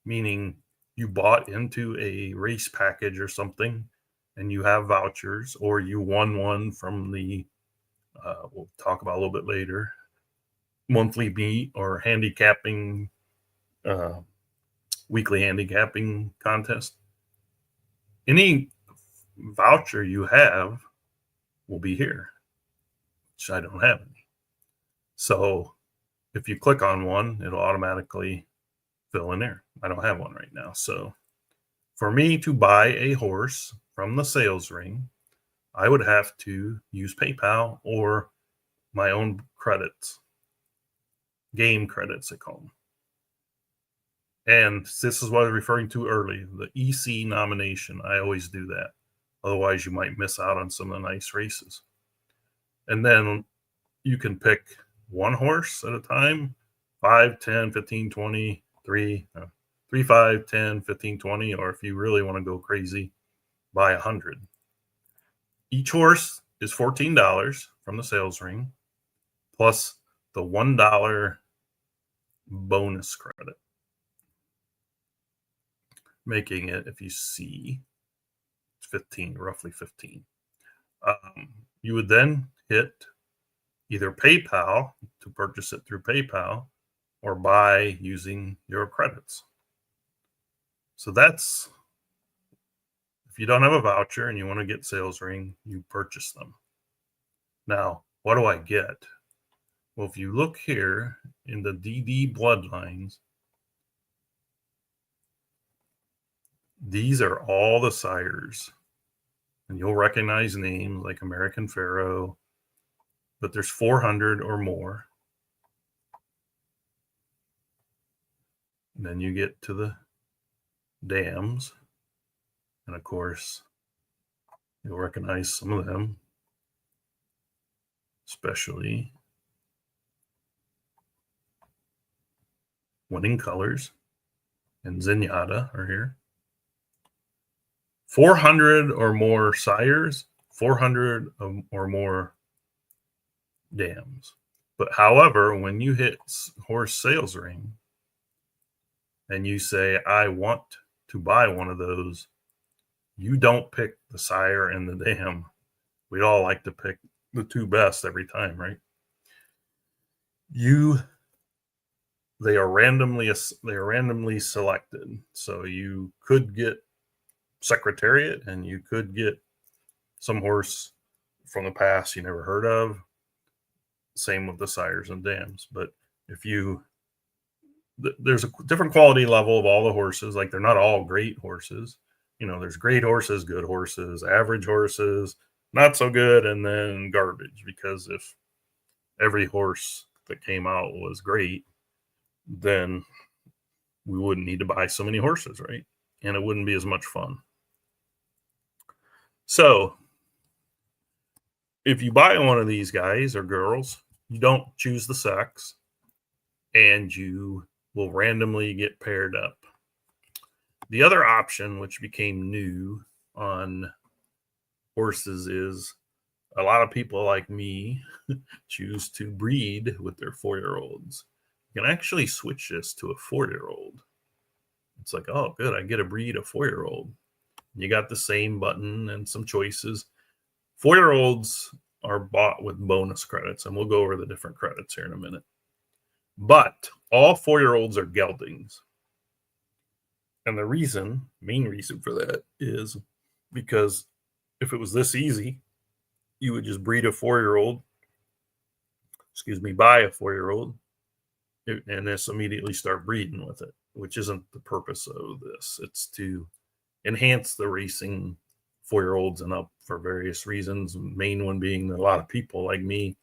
meaning you bought into a race package or something, and you have vouchers, or you won one from the, we'll talk about a little bit later, monthly meet or handicapping, weekly handicapping contest. Any voucher you have will be here, which I don't have any. So if you click on one, it'll automatically fill in there. I don't have one right now. So for me to buy a horse from the sales ring, I would have to use PayPal or my own credits, game credits, they call them. And this is what I was referring to earlier, the EC nomination. I always do that. Otherwise, you might miss out on some of the nice races. And then you can pick one horse at a time, 5, 10, 15, 20, 3, 5, 10, 15, 20, or if you really want to go crazy, buy 100. Each horse is $14 from the sales ring, plus the $1 bonus credit, making it, if you see, 15, roughly 15. You would then hit either PayPal to purchase it through PayPal or buy using your credits. So that's, if you don't have a voucher and you want to get sales ring, you purchase them. Now, what do I get? Well, if you look here in the DD bloodlines, these are all the sires. And you'll recognize names like American Pharoah, but there's 400 or more. And then you get to the dams. And of course, you'll recognize some of them, especially Winning Colors and Zenyatta are here. 400 or more sires, 400 or more dams. But however, when you hit horse sales ring and you say, I want to buy one of those, you don't pick the sire and the dam. We all like to pick the two best every time, right? They are randomly selected. So you could get Secretariat and you could get some horse from the past you never heard of. Same with the sires and dams. But if there's a different quality level of all the horses. Like, they're not all great horses. There's great horses, good horses, average horses, not so good, and then garbage. Because if every horse that came out was great, then we wouldn't need to buy so many horses, right? And it wouldn't be as much fun. So if you buy one of these guys or girls, you don't choose the sex, and you will randomly get paired up. The other option, which became new on horses, is a lot of people like me choose to breed with their 4-year-olds. You can actually switch this to a 4-year-old. It's like, oh, good, I get to breed a 4-year-old. You got the same button and some choices. 4-year-olds are bought with bonus credits, and we'll go over the different credits here in a minute. But all 4-year-olds are geldings. And the main reason for that is because if it was this easy, you would just breed a 4-year-old, buy a 4-year-old, and just immediately start breeding with it, which isn't the purpose of this. It's to enhance the racing 4-year-olds and up for various reasons. The main one being that a lot of people like me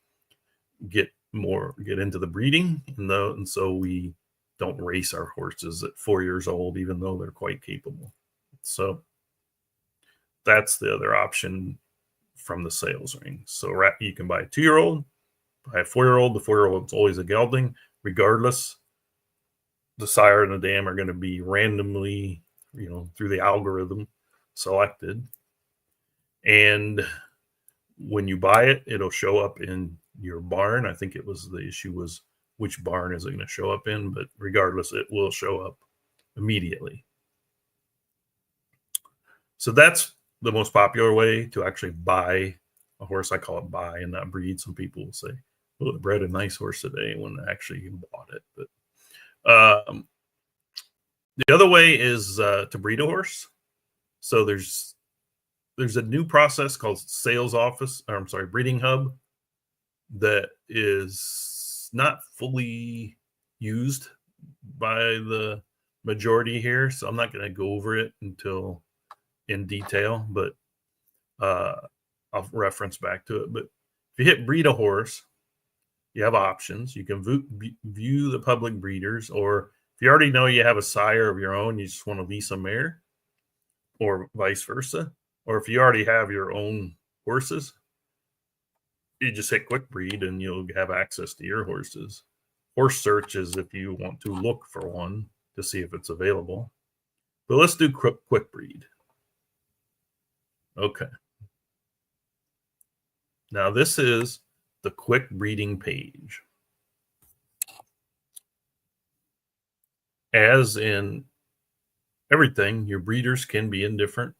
get into the breeding, and so we don't race our horses at 4 years old, even though they're quite capable. So that's the other option from the sales ring. So you can buy a 2-year-old, buy a 4-year-old. The 4-year-old is always a gelding, regardless. The sire and the dam are going to be randomly, through the algorithm selected. And when you buy it, it'll show up in your barn. I think the issue was which barn is it going to show up in, but regardless, it will show up immediately. So that's the most popular way to actually buy a horse. I call it buy and not breed. Some people will say, oh, I bred a nice horse today, when they actually bought it. But the other way is to breed a horse. So there's a new process called Breeding Hub that is not fully used by the majority here. So I'm not going to go over it in detail, but I'll reference back to it. But if you hit breed a horse, you have options. You can view the public breeders, or if you already know you have a sire of your own, you just want to lease a mare, or vice versa. Or if you already have your own horses, you just hit quick breed and you'll have access to your horses. Horse search is if you want to look for one to see if it's available. But let's do quick breed. Okay. Now this is the quick breeding page. As in everything, your breeders can be in different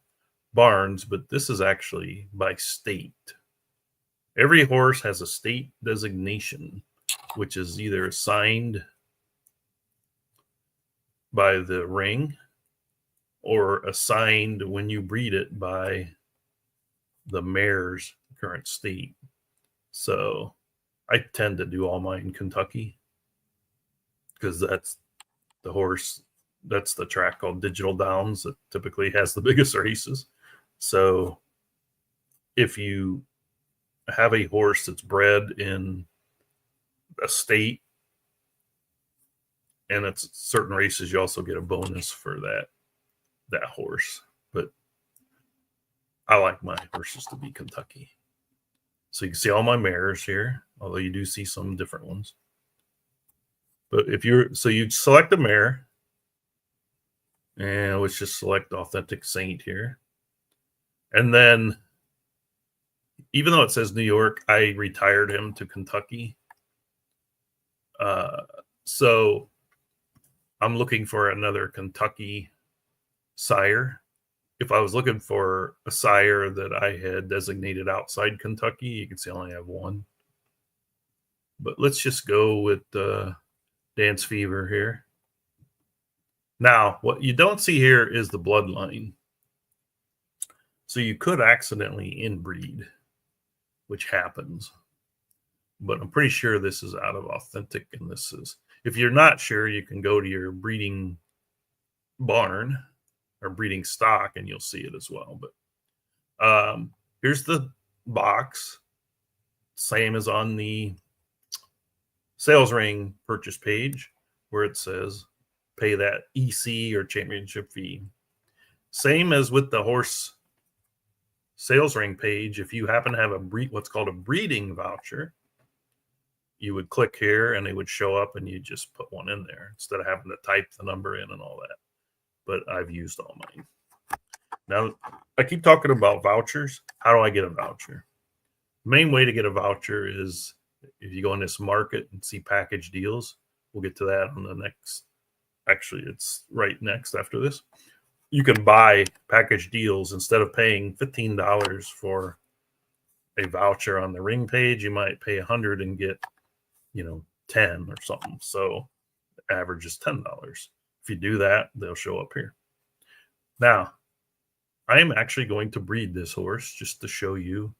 barns, but this is actually by state. Every horse has a state designation, which is either assigned by the ring or assigned when you breed it by the mare's current state. So I tend to do all mine in Kentucky because that's the track called Digital Downs that typically has the biggest races. So if you have a horse that's bred in a state, and it's certain races, you also get a bonus for that horse. But I like my horses to be Kentucky. So you can see all my mares here, although you do see some different ones. But you'd select a mare, and let's just select Authentic Saint here. And then, even though it says New York, I retired him to Kentucky. So I'm looking for another Kentucky sire. If I was looking for a sire that I had designated outside Kentucky, you can see I only have one. But let's just go with Dance Fever here. Now, what you don't see here is the bloodline. So you could accidentally inbreed, which happens. But I'm pretty sure this is out of Authentic, and this is, if you're not sure, you can go to your breeding barn or breeding stock and you'll see it as well. But here's the box, same as on the sales ring purchase page, where it says pay that EC or championship fee. Same as with the horse sales ring page. If you happen to have what's called a breeding voucher, you would click here and it would show up, and you just put one in there instead of having to type the number in and all that. But I've used all mine. Now, I keep talking about vouchers. How do I get a voucher? The main way to get a voucher is if you go in this market and see package deals. We'll get to that on the next. Actually, it's right next after this. You can buy package deals. Instead of paying $15 for a voucher on the ring page, you might pay $100 and get 10 or something. So the average is $10. If you do that, they'll show up here. Now, I am actually going to breed this horse just to show you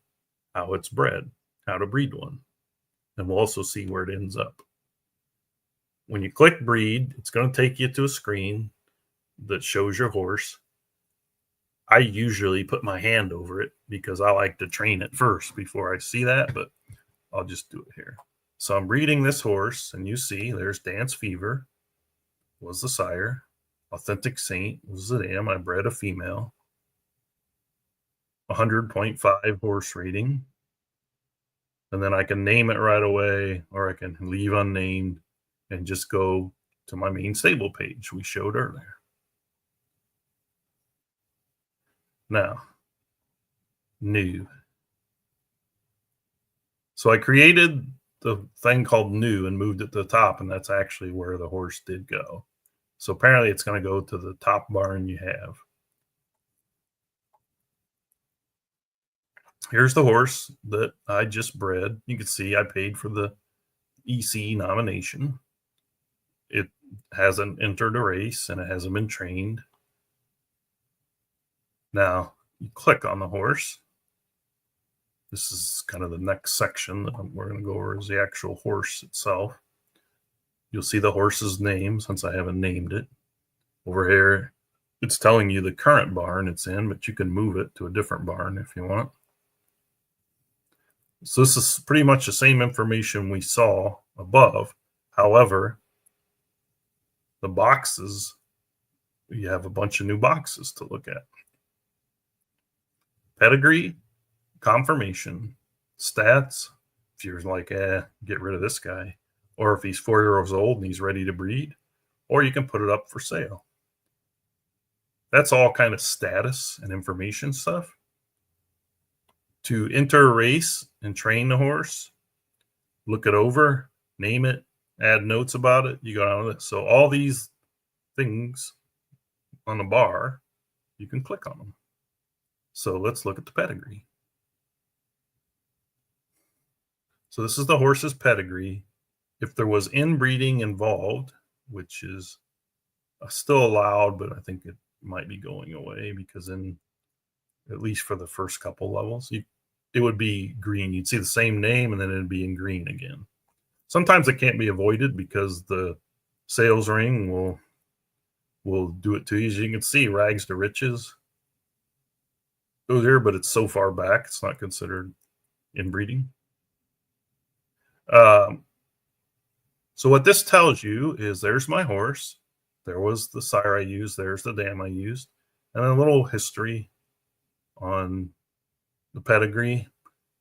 how it's bred, how to breed one. And we'll also see where it ends up. When you click breed, it's going to take you to a screen that shows your horse. I usually put my hand over it because I like to train it first before I see that, but I'll just do it here. So I'm breeding this horse, and you see there's Dance Fever was the sire. Authentic Saint was the dam. I bred a female. 100.5 horse rating. And then I can name it right away, or I can leave unnamed and just go to my main stable page we showed earlier. Now, new. So I created the thing called new and moved it to the top, and that's actually where the horse did go. So apparently it's going to go to the top barn you have. Here's the horse that I just bred. You can see I paid for the EC nomination. It hasn't entered a race, and it hasn't been trained. Now, you click on the horse. This is kind of the next section that we're going to go over, is the actual horse itself. You'll see the horse's name, since I haven't named it. Over here, it's telling you the current barn it's in, but you can move it to a different barn if you want. So this is pretty much the same information we saw above. However, the boxes, you have a bunch of new boxes to look at. Pedigree, confirmation, stats, if you're like, get rid of this guy, or if he's 4 years old and he's ready to breed, or you can put it up for sale. That's all kind of status and information stuff. To enter a race and train the horse, look it over, name it, add notes about it, you go down to this. So all these things on the bar, you can click on them. So let's look at the pedigree. So this is the horse's pedigree. If there was inbreeding involved, which is still allowed, but I think it might be going away, because at least for the first couple levels, it would be green. You'd see the same name, and then it'd be in green again. Sometimes it can't be avoided because the sales ring will do it to you. As you can see, Rags to Riches goes here, but it's so far back, it's not considered inbreeding. So what this tells you is there's my horse. There was the sire I used. There's the dam I used. And a little history on the pedigree,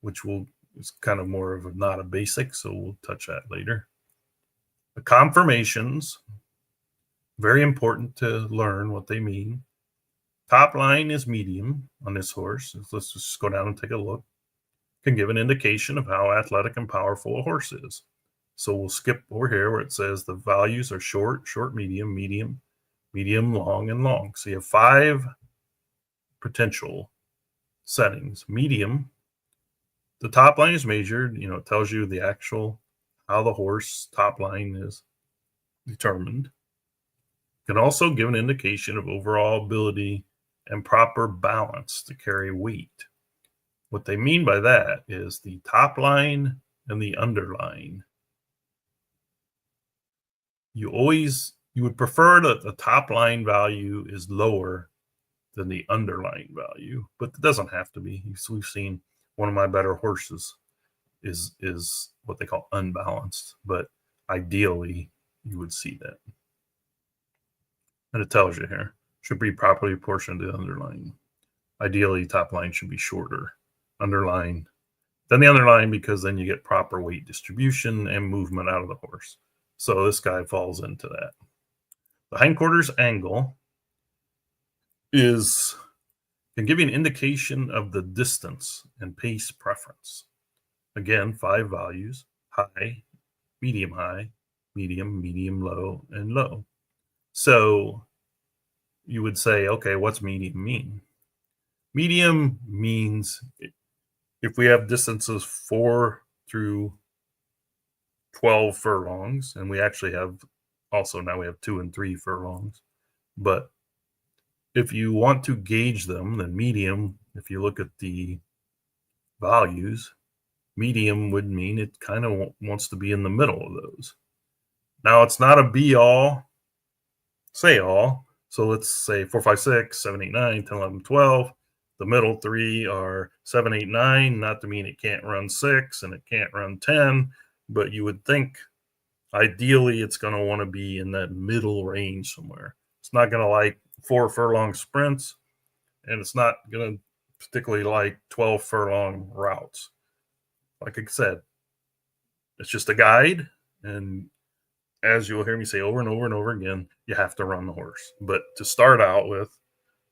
which is kind of more of not a basic, so we'll touch that later. The conformations, very important to learn what they mean. Top line is medium on this horse. Let's just go down and take a look. Can give an indication of how athletic and powerful a horse is. So we'll skip over here where it says the values are short, short, medium, medium, medium, long, and long. So you have 5 potential settings. Medium, the top line is measured. It tells you the actual how the horse top line is determined. Can also give an indication of overall ability and proper balance to carry weight. What they mean by that is the top line and the underline. You would prefer that the top line value is lower than the underlying value, but it doesn't have to be. We've seen one of my better horses is what they call unbalanced, but ideally you would see that. And it tells you here, should be properly proportioned to the underlying. Ideally, top line should be shorter. Underline, then the underline, because then you get proper weight distribution and movement out of the horse. So this guy falls into that. The hindquarters angle can give you an indication of the distance and pace preference. Again, 5 values: high, medium, low, and low. So you would say, okay, what's medium mean? Medium means if we have distances 4 through 12 furlongs, and we actually have also now we have 2 and 3 furlongs. But if you want to gauge them, then medium, if you look at the values, medium would mean it kind of wants to be in the middle of those. Now, it's not a be all, say all. So let's say 4, 5, 6, 7, 8, 9, 10, 11, 12. The middle 3 are 7, 8, 9, not to mean it can't run 6 and it can't run 10, but you would think ideally it's going to want to be in that middle range somewhere. It's not going to like 4 furlong sprints, and it's not going to particularly like 12 furlong routes. Like I said, it's just a guide, and as you'll hear me say over and over and over again, you have to run the horse. But to start out with,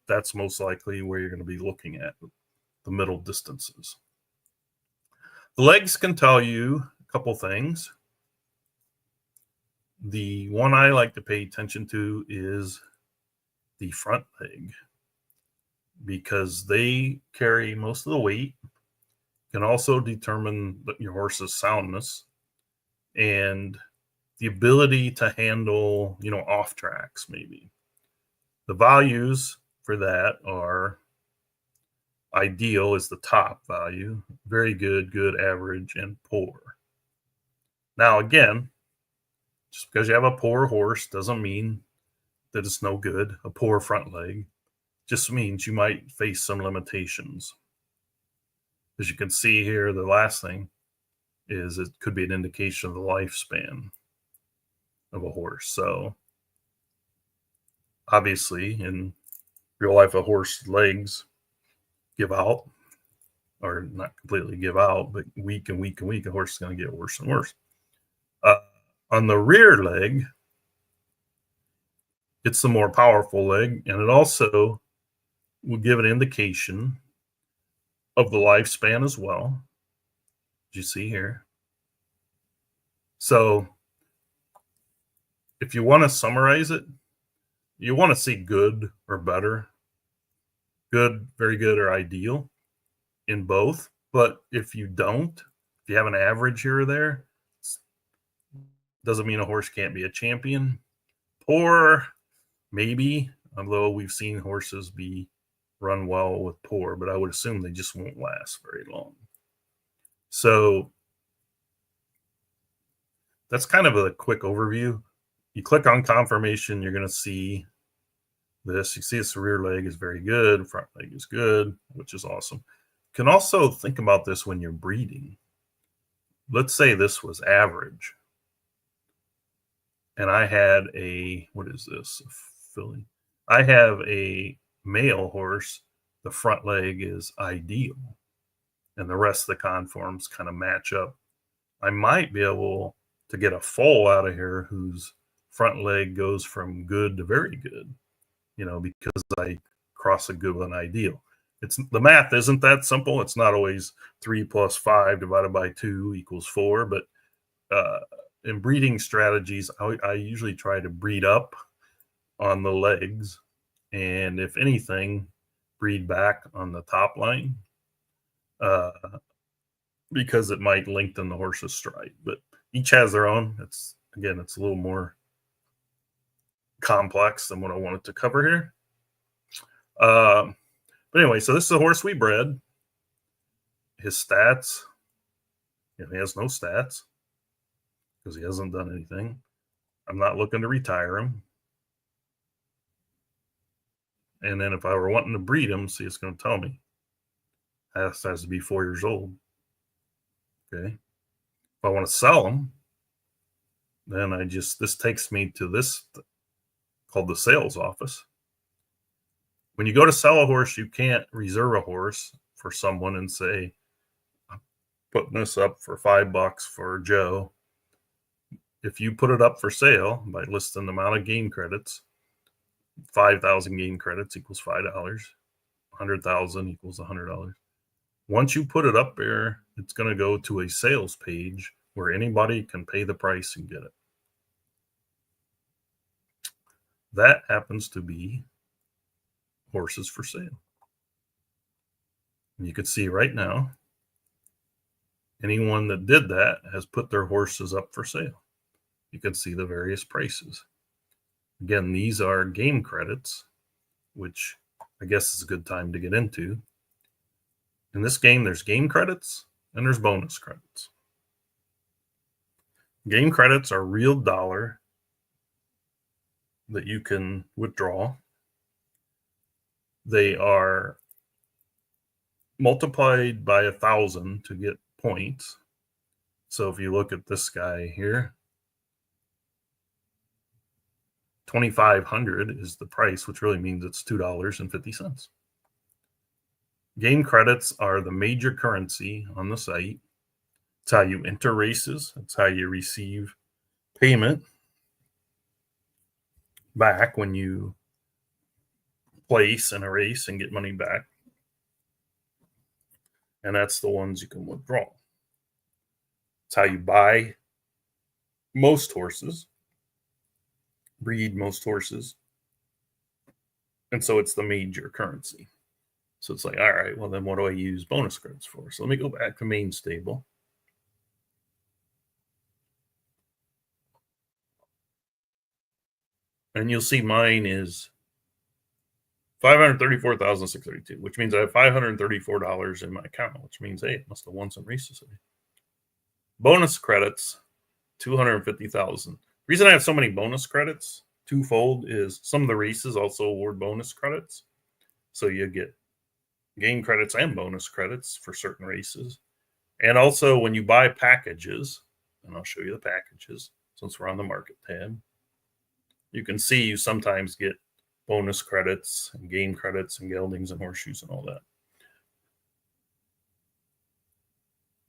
that's most likely where you're going to be looking at the middle distances. The legs can tell you a couple things. The one I like to pay attention to is the front leg, because they carry most of the weight, can also determine your horse's soundness and the ability to handle, off tracks maybe. The values for that are ideal is the top value, very good, good, average, and poor. Now, again, just because you have a poor horse doesn't mean that it's no good. A poor front leg just means you might face some limitations. As you can see here, the last thing is it could be an indication of the lifespan of a horse. So obviously in real life, a horse's legs give out, or not completely give out, but week and week and week, a horse is going to get worse and worse. On the rear leg, it's the more powerful leg, and it also will give an indication of the lifespan as well, as you see here. So if you want to summarize it, you want to see good or better, good, very good, or ideal in both. But if you don't, if you have an average here or there, doesn't mean a horse can't be a champion. Poor, maybe, although we've seen horses be run well with poor, but I would assume they just won't last very long. So that's kind of a quick overview. You click on conformation, you're going to see this. You see this rear leg is very good, front leg is good, which is awesome. can also think about this when you're breeding. Let's say this was average. And I had what is this? A filly. I have a male horse. The front leg is ideal. And the rest of the conforms kind of match up. I might be able to get a foal out of here whose front leg goes from good to very good, because I cross a good with an ideal. The math isn't that simple. It's not always 3 + 5 divided by 2 = 4, but in breeding strategies, I usually try to breed up on the legs, and if anything, breed back on the top line, because it might lengthen the horse's stride. But each has their own. It's a little more complex than what I wanted to cover here. But anyway, so this is a horse we bred. His stats, he has no stats because he hasn't done anything. I'm not looking to retire him. And then if I were wanting to breed him, see, it's going to tell me. Has to be 4 years old. Okay. If I want to sell him, then this takes me to this called the sales office. When you go to sell a horse, you can't reserve a horse for someone and say, I'm putting this up for $5 for Joe. If you put it up for sale by listing the amount of game credits, 5,000 game credits equals $5. 100,000 equals $100. Once you put it up there, it's going to go to a sales page where anybody can pay the price and get it. That happens to be horses for sale. And you can see right now, anyone that did that has put their horses up for sale. You can see the various prices. Again, these are game credits, which I guess is a good time to get into. In this game, there's game credits and there's bonus credits. Game credits are real dollar that you can withdraw. They are multiplied by 1,000 to get points. So if you look at this guy here, 2,500 is the price, which really means it's $2.50. Game credits are the major currency on the site. It's how you enter races. It's how you receive payment back when you place in a race and get money back. And that's the ones you can withdraw. It's how you buy most horses, breed most horses. And so it's the major currency. So it's like, all right, well, then what do I use bonus credits for? So let me go back to main stable. And you'll see mine is $534,632, which means I have $534 in my account, which means, hey, it must have won some races today. Bonus credits, $250,000. Reason I have so many bonus credits, twofold, is some of the races also award bonus credits. So you get game credits and bonus credits for certain races. And also when you buy packages, and I'll show you the packages since we're on the market tab, you can see you sometimes get bonus credits and game credits and geldings and horseshoes and all that.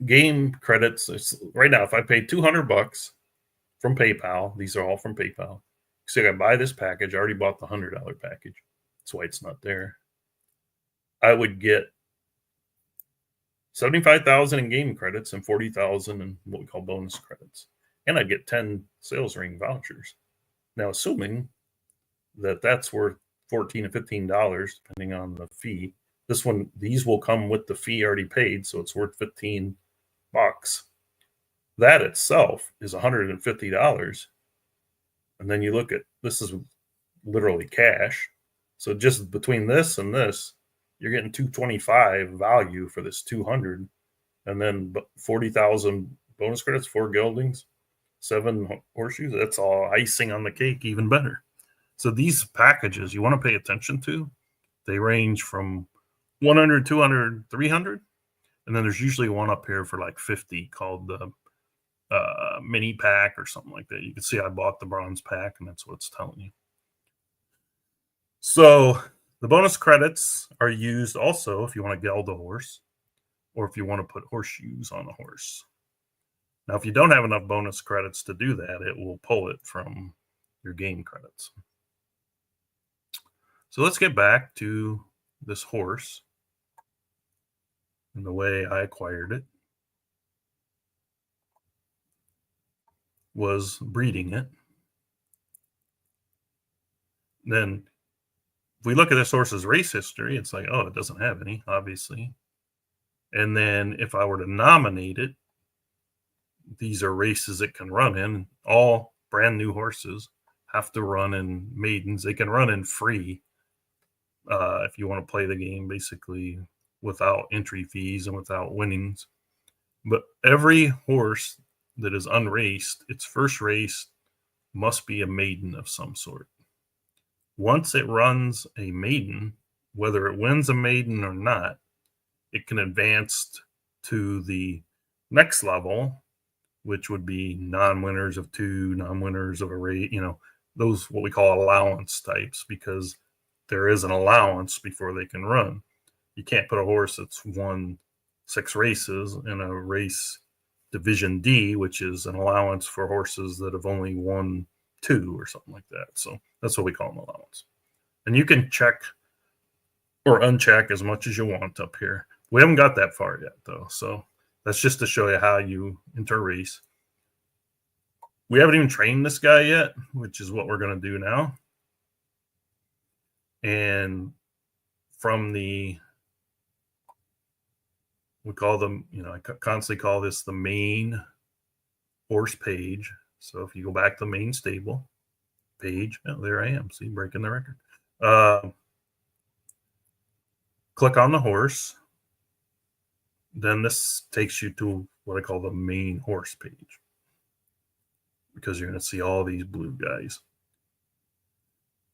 Game credits, right now, if I pay $200 from PayPal, these are all from PayPal. So I buy this package. I already bought the $100 package. That's why it's not there. I would get 75,000 in game credits and 40,000 in what we call bonus credits. And I'd get 10 sales ring vouchers. Now, assuming that that's worth $14 to $15, depending on the fee. These will come with the fee already paid, so it's worth $15. That itself is $150. And then you look at, this is literally cash. So just between this and this, you're getting $225 value for this $200, and then 40,000 bonus credits, 4 geldings, 7 horseshoes. That's all icing on the cake, even better. So these packages you want to pay attention to. They range from 100, 200, 300 And then there's usually one up here for like 50 called the mini pack or something like that. You can see I bought the bronze pack, and that's what it's telling you. So the bonus credits are used also if you want to geld a horse or if you want to put horseshoes on a horse. Now, if you don't have enough bonus credits to do that, it will pull it from your game credits. So let's get back to this horse and the way I acquired it was breeding it. Then if we look at this horse's race history, it's like, oh, it doesn't have any, obviously. And then if I were to nominate it, these are races it can run in. All brand new horses have to run in maidens. They can run in free if you want to play the game, basically without entry fees and without winnings. But every horse that is unraced, its first race must be a maiden of some sort. Once it runs a maiden, whether it wins a maiden or not, it can advance to the next level, which would be non-winners of 2, non-winners of a race, those what we call allowance types, because there is an allowance before they can run. You can't put a horse that's won 6 races in a race Division D, which is an allowance for horses that have only won 2 or something like that. So that's what we call an allowance. And you can check or uncheck as much as you want up here. We haven't got that far yet, though. So that's just to show you how you enter a race. We haven't even trained this guy yet, which is what we're going to do now. And from we call them, I constantly call this the main horse page. So if you go back to the main stable page, there I am. See, breaking the record. Click on the horse. Then this takes you to what I call the main horse page, because you're going to see all these blue guys.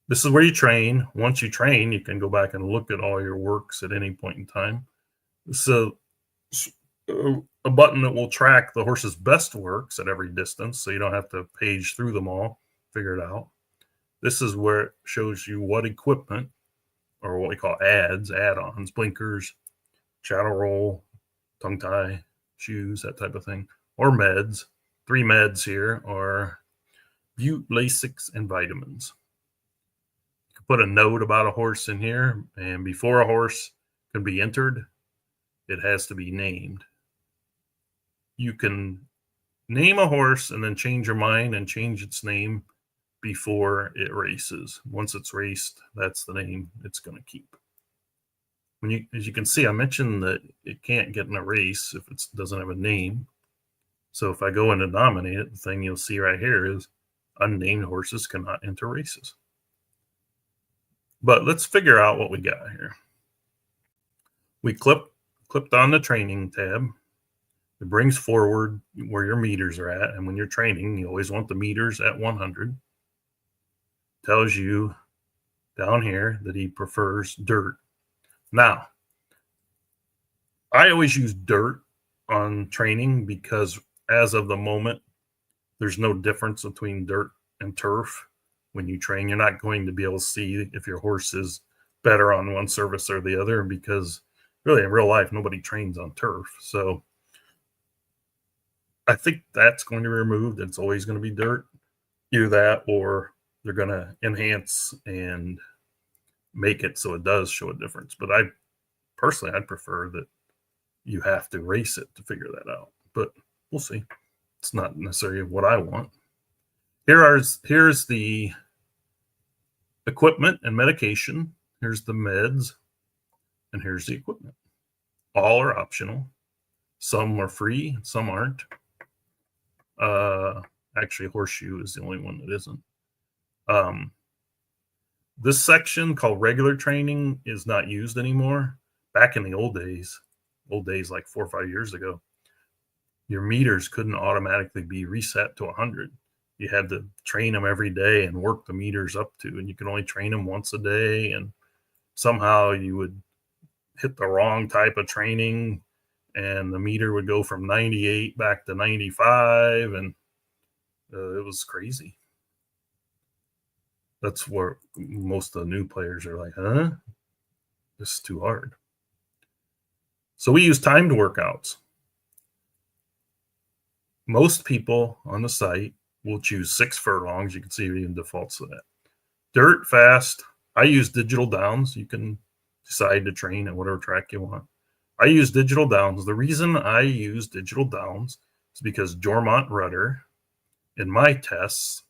This is where you train. Once you train, you can go back and look at all your works at any point in time. So a button that will track the horse's best works at every distance, so you don't have to page through them all, figure it out. This is where it shows you what equipment, or what we call add-ons, blinkers, shadow roll, tongue tie, shoes, that type of thing, or meds. 3 meds here are Bute, Lasix, and vitamins. You can put a note about a horse in here, and before a horse can be entered, it has to be named. You can name a horse and then change your mind and change its name before it races. Once it's raced, that's the name it's going to keep. As you can see, I mentioned that it can't get in a race if it doesn't have a name. So if I go in and nominate it, the thing you'll see right here is unnamed horses cannot enter races. But let's figure out what we got here. We clipped on the training tab. It brings forward where your meters are at. And when you're training, you always want the meters at 100. Tells you down here that he prefers dirt. Now, I always use dirt on training because as of the moment, there's no difference between dirt and turf. When you train, you're not going to be able to see if your horse is better on one surface or the other, because really in real life, nobody trains on turf. So I think that's going to be removed. It's always going to be dirt. Either that or they're going to enhance and make it so it does show a difference. But I'd prefer that you have to race it to figure that out. But we'll see. It's not necessarily what I want. Here's the equipment and medication. Here's the meds. And here's the equipment. All are optional. Some are free, some aren't. Actually, horseshoe is the only one that isn't. This section called regular training is not used anymore. Back in the old days like 4 or 5 years ago, your meters couldn't automatically be reset to 100. You had to train them every day and work the meters up to, and you can only train them once a day. And somehow you would hit the wrong type of training and the meter would go from 98 back to 95, and it was crazy. That's where most of the new players are like, huh? This is too hard. So we use timed workouts. Most people on the site will choose 6 furlongs. You can see it even defaults to that. Dirt fast. I use digital downs. You can decide to train at whatever track you want. I use digital downs. The reason I use digital downs is because Jormont Rudder in my tests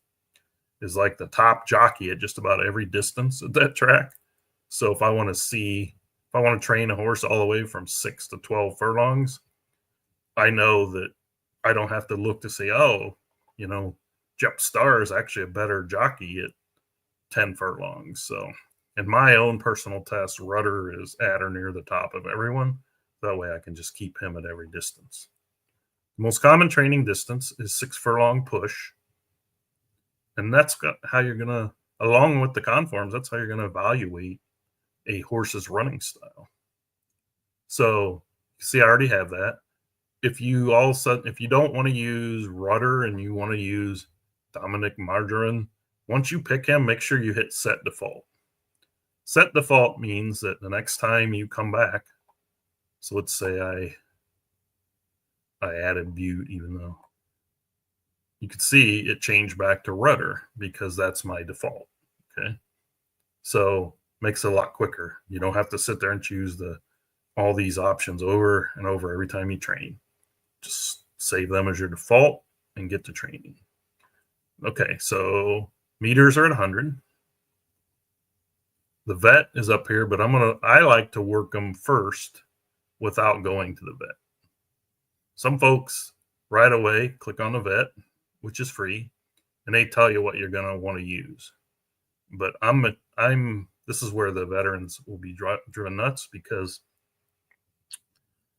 is like the top jockey at just about every distance at that track. So if I want to train a horse all the way from 6 to 12 furlongs, I know that I don't have to look to say, oh, Jep Star is actually a better jockey at 10 furlongs. So in my own personal test, Rudder is at or near the top of everyone. That way I can just keep him at every distance. The most common training distance is 6 furlong push. And that's how you're going to, along with the conforms, that's how you're going to evaluate a horse's running style. So you see, I already have that. If you don't want to use Rudder and you want to use Dominic Margarine, once you pick him, make sure you hit set default. Set default means that the next time you come back, so let's say I added Butte, even though you could see it changed back to Rudder because that's my default. Okay. So makes it a lot quicker. You don't have to sit there and choose all these options over and over every time you train. Just save them as your default and get to training. Okay, so meters are at 100. The vet is up here, but I like to work them first without going to the vet. Some folks right away click on the vet, which is free, and they tell you what you're going to want to use. But this is where the veterans will be driven nuts, because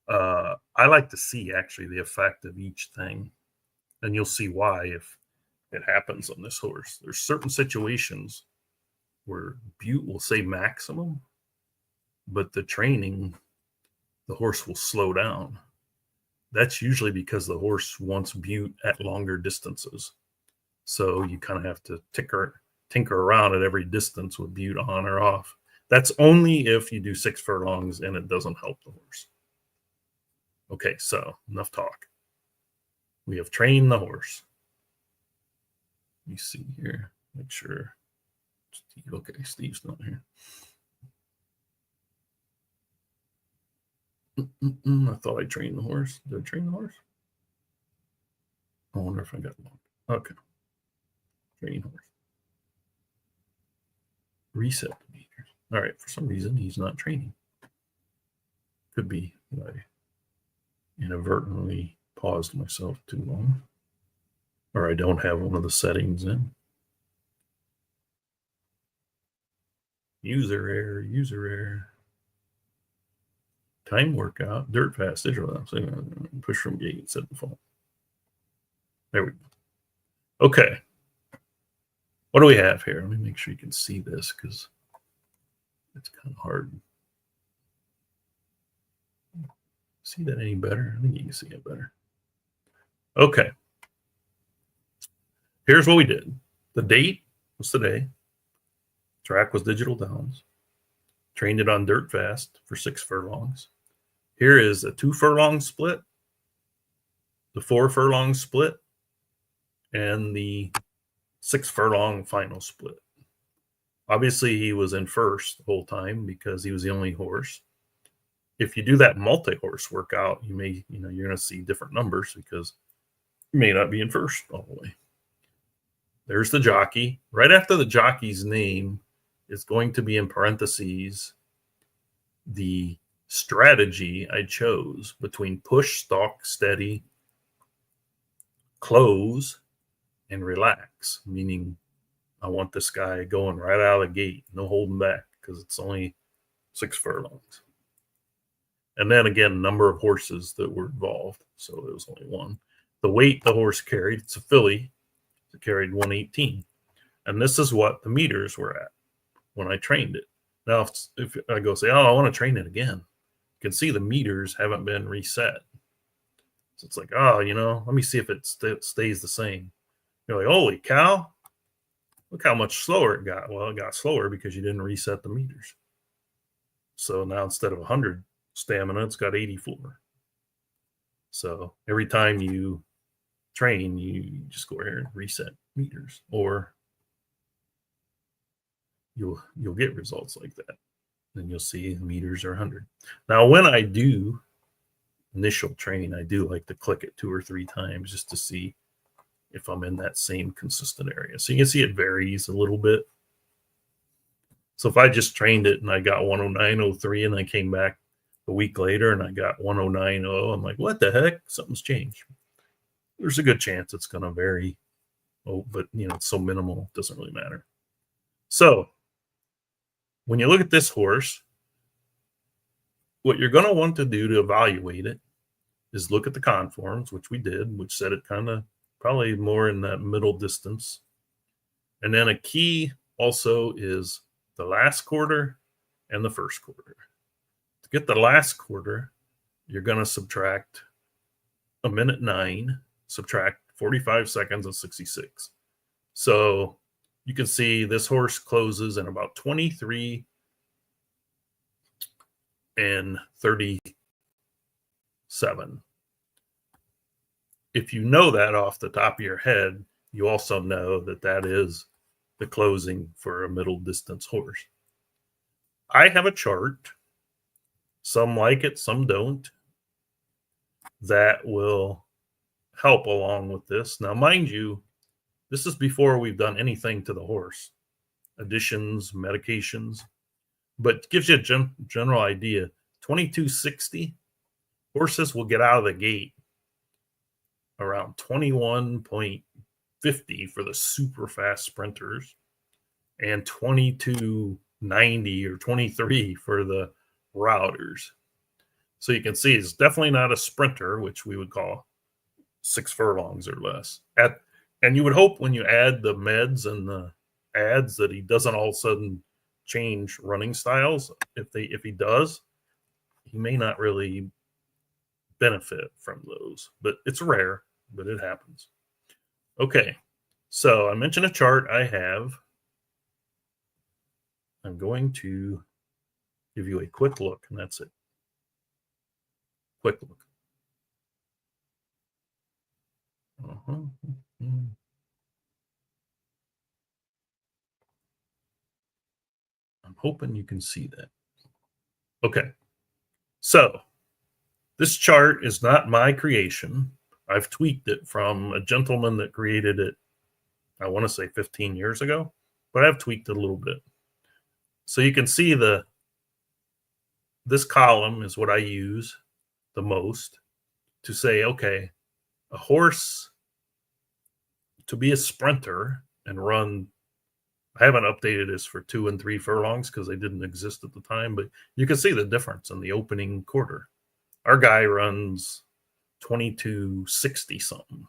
I like to see actually the effect of each thing, and you'll see why if it happens on this horse. There's certain situations where Butte will say maximum, but the training, the horse will slow down. That's usually because the horse wants Butte at longer distances. So you kind of have to tinker around at every distance with Butte on or off. That's only if you do 6 furlongs and it doesn't help the horse. Okay, so enough talk. We have trained the horse. Let me see here. Make sure. Okay, Steve's not here. I thought I trained the horse. Did I train the horse? I wonder if I got logged. Okay. Training horse. Reset the meters. All right, for some reason, he's not training. Could be that I inadvertently paused myself too long. Or I don't have one of the settings in. User error. Time workout, dirt fast, digital. Push from gate, set default. There we go. Okay. What do we have here? Let me make sure you can see this because it's kind of hard. See that any better? I think you can see it better. Okay. Here's what we did. The date was today. Track was digital downs. Trained it on dirt fast for 6 furlongs. Here is a 2 furlong split, the 4 furlong split, and the 6 furlong final split. Obviously, he was in first the whole time because he was the only horse. If you do that multi-horse workout, you're going to see different numbers because you may not be in first all the way. There's the jockey. Right after the jockey's name is going to be in parentheses the strategy I chose between push, stalk, steady, close, and relax, meaning I want this guy going right out of the gate, no holding back, because it's only 6 furlongs. And then again, number of horses that were involved, so there was only one. The weight the horse carried, it's a filly, it carried 118. And this is what the meters were at when I trained it. Now, if I go say, oh, I want to train it again, can see the meters haven't been reset. So it's like, oh, let me see if it stays the same. You're like, holy cow, look how much slower it got. Well, it got slower because you didn't reset the meters. So now instead of 100 stamina, it's got 84. So every time you train, you just go here and reset meters, or you'll get results like that. Then you'll see the meters are 100. Now, when I do initial training, I do like to click it 2 or 3 times just to see if I'm in that same consistent area. So you can see it varies a little bit. So if I just trained it and I got 109.03 and I came back a week later and I got 109.0, I'm like, what the heck? Something's changed. There's a good chance it's going to vary. Oh, but it's so minimal, it doesn't really matter. So when you look at this horse, what you're going to want to do to evaluate it is look at the conforms, which we did, which said it kind of probably more in that middle distance. And then a key also is the last quarter and the first quarter. To get the last quarter, you're going to subtract 1:09, subtract 45 seconds and 66. So you can see this horse closes in about 23 and 37. If you know that off the top of your head, you also know that that is the closing for a middle distance horse. I have a chart, some like it, some don't, that will help along with this. Now, mind you, this is before we've done anything to the horse, additions, medications, but gives you a general idea. 2260 horses will get out of the gate around 21.50 for the super fast sprinters and 2290 or 23 for the routers. So you can see it's definitely not a sprinter, which we would call 6 furlongs or less. And you would hope when you add the meds and the ads that he doesn't all of a sudden change running styles. If he does, he may not really benefit from those, but it's rare, but it happens. Okay, so I mentioned a chart I have. I'm going to give you a quick look, and that's it. Quick look. I'm hoping you can see that. Okay, so this chart is not my creation. I've tweaked it from a gentleman that created it, I want to say 15 years ago, but I've tweaked it a little bit. So you can see this column is what I use the most to say, okay, a horse to be a sprinter and run, I haven't updated this for 2 and 3 furlongs because they didn't exist at the time, but you can see the difference in the opening quarter. Our guy runs 2260 something.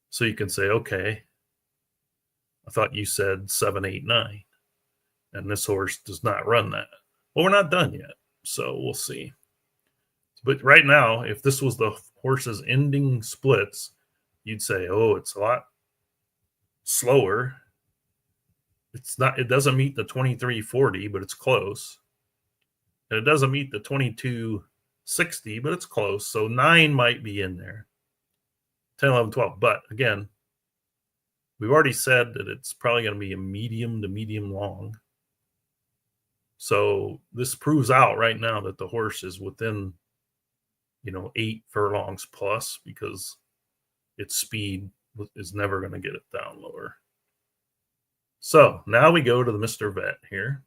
So you can say, okay, I thought you said 789, and this horse does not run that. Well, we're not done yet, so we'll see. But right now, if this was the horse's ending splits, you'd say, oh, it's a lot slower. It doesn't meet the 2340, but it's close. And it doesn't meet the 2260, but it's close. So 9 might be in there. 10, 11, 12. But again, we've already said that it's probably going to be a medium to medium long. So this proves out right now that the horse is within, 8 furlongs plus, because its speed is never going to get it down lower. So now we go to the Mr. Vet here.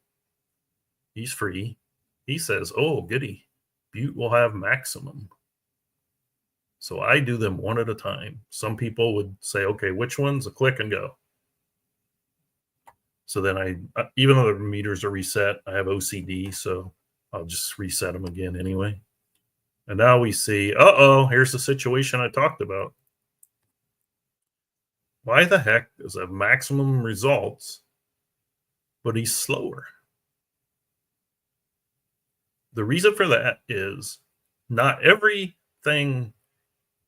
He's free. He says, oh, goody, Butte will have maximum. So I do them one at a time. Some people would say, okay, which one's? A click and go. So then even though the meters are reset, I have OCD, so I'll just reset them again anyway. And now we see, here's the situation I talked about. Why the heck does have maximum results, but he's slower? The reason for that is not everything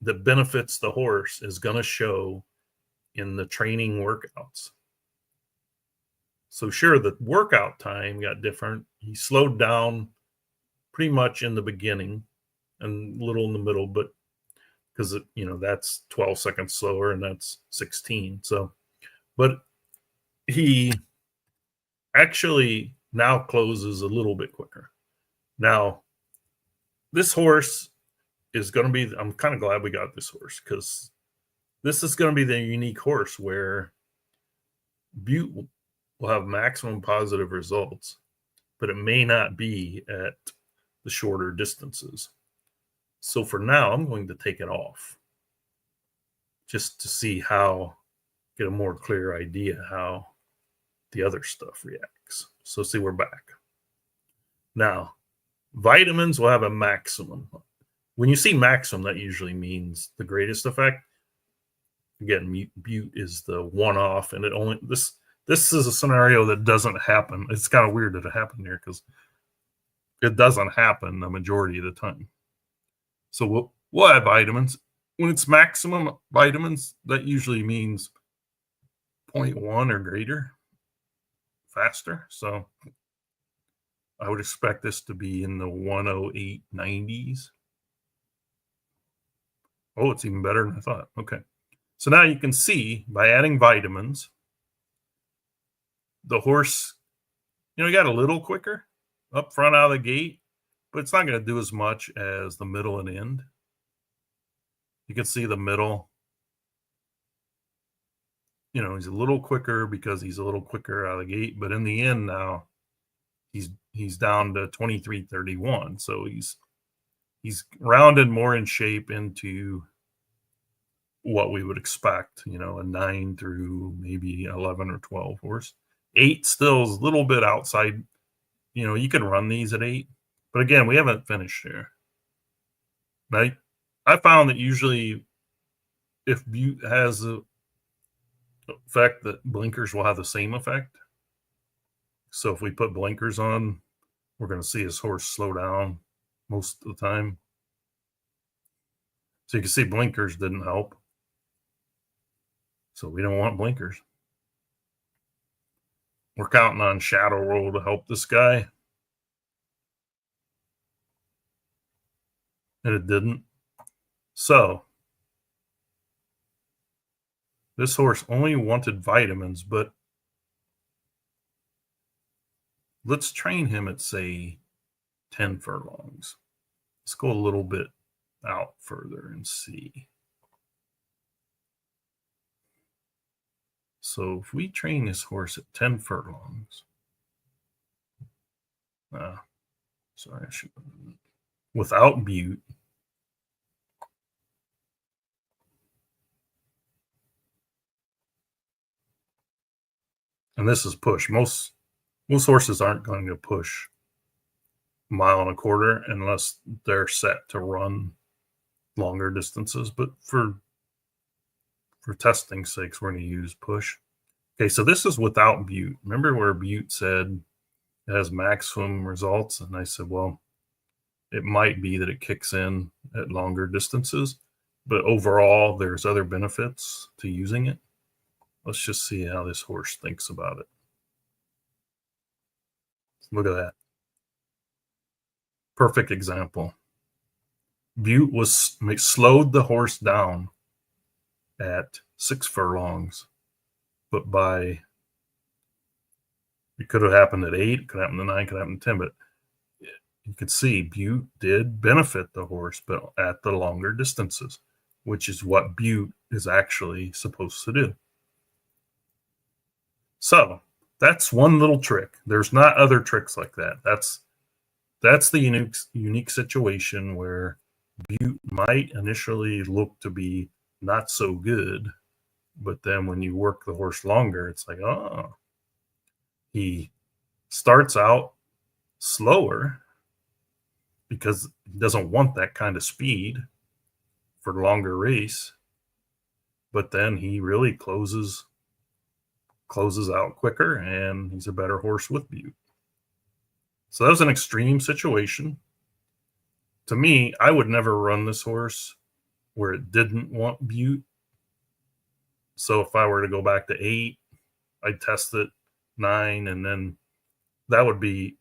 that benefits the horse is going to show in the training workouts. So sure, the workout time got different. He slowed down pretty much in the beginning and a little in the middle, but because that's 12 seconds slower and that's 16. So, but he actually now closes a little bit quicker. Now, this horse is going to be, I'm kind of glad we got this horse, because this is going to be the unique horse where Butte will have maximum positive results, but it may not be at the shorter distances. So for now, I'm going to take it off just to see get a more clear idea how the other stuff reacts. So see, we're back. Now, vitamins will have a maximum. When you see maximum, that usually means the greatest effect. Again, Butte is the one-off, and this is a scenario that doesn't happen. It's kind of weird that it happened here, because it doesn't happen the majority of the time. So we'll have vitamins. When it's maximum vitamins, that usually means 0.1 or greater, faster. So I would expect this to be in the 108.90s. Oh, it's even better than I thought. Okay. So now you can see by adding vitamins, the horse, he got a little quicker up front out of the gate, but it's not going to do as much as the middle and end. You can see the middle, he's a little quicker because he's a little quicker out of the gate, but in the end now, he's down to 23:31. So he's rounded more in shape into what we would expect, a 9 through maybe 11 or 12 horse. 8 still is a little bit outside. You can run these at 8, but again, we haven't finished here. Now, I found that usually if Butte has the effect, that blinkers will have the same effect. So if we put blinkers on, we're going to see his horse slow down most of the time. So you can see blinkers didn't help. So we don't want blinkers. We're counting on Shadow Roll to help this guy. And it didn't. So this horse only wanted vitamins, but let's train him at, say, 10 furlongs. Let's go a little bit out further and see. So if we train this horse at 10 furlongs, sorry, I should, without Butte, and this is push. Most horses aren't going to push a mile and a quarter unless they're set to run longer distances. But for testing sakes, we're going to use push. Okay, so this is without Butte. Remember where Butte said it has maximum results? And I said, well, it might be that it kicks in at longer distances, but overall, there's other benefits to using it. Let's just see how this horse thinks about it. Look at that. Perfect example. Butte slowed the horse down at 6 furlongs, but it could have happened at 8, it could happen at 9, it could happen at 10, but you could see Butte did benefit the horse, but at the longer distances, which is what Butte is actually supposed to do. So that's one little trick. There's not other tricks like that. That's the unique situation where Butte might initially look to be not so good, but then when you work the horse longer, it's like, oh, he starts out slower because he doesn't want that kind of speed for longer race, but then he really closes out quicker, and he's a better horse with Butte. So that was an extreme situation. To me, I would never run this horse where it didn't want Butte. So if I were to go back to 8, I'd test it 9, and then that would be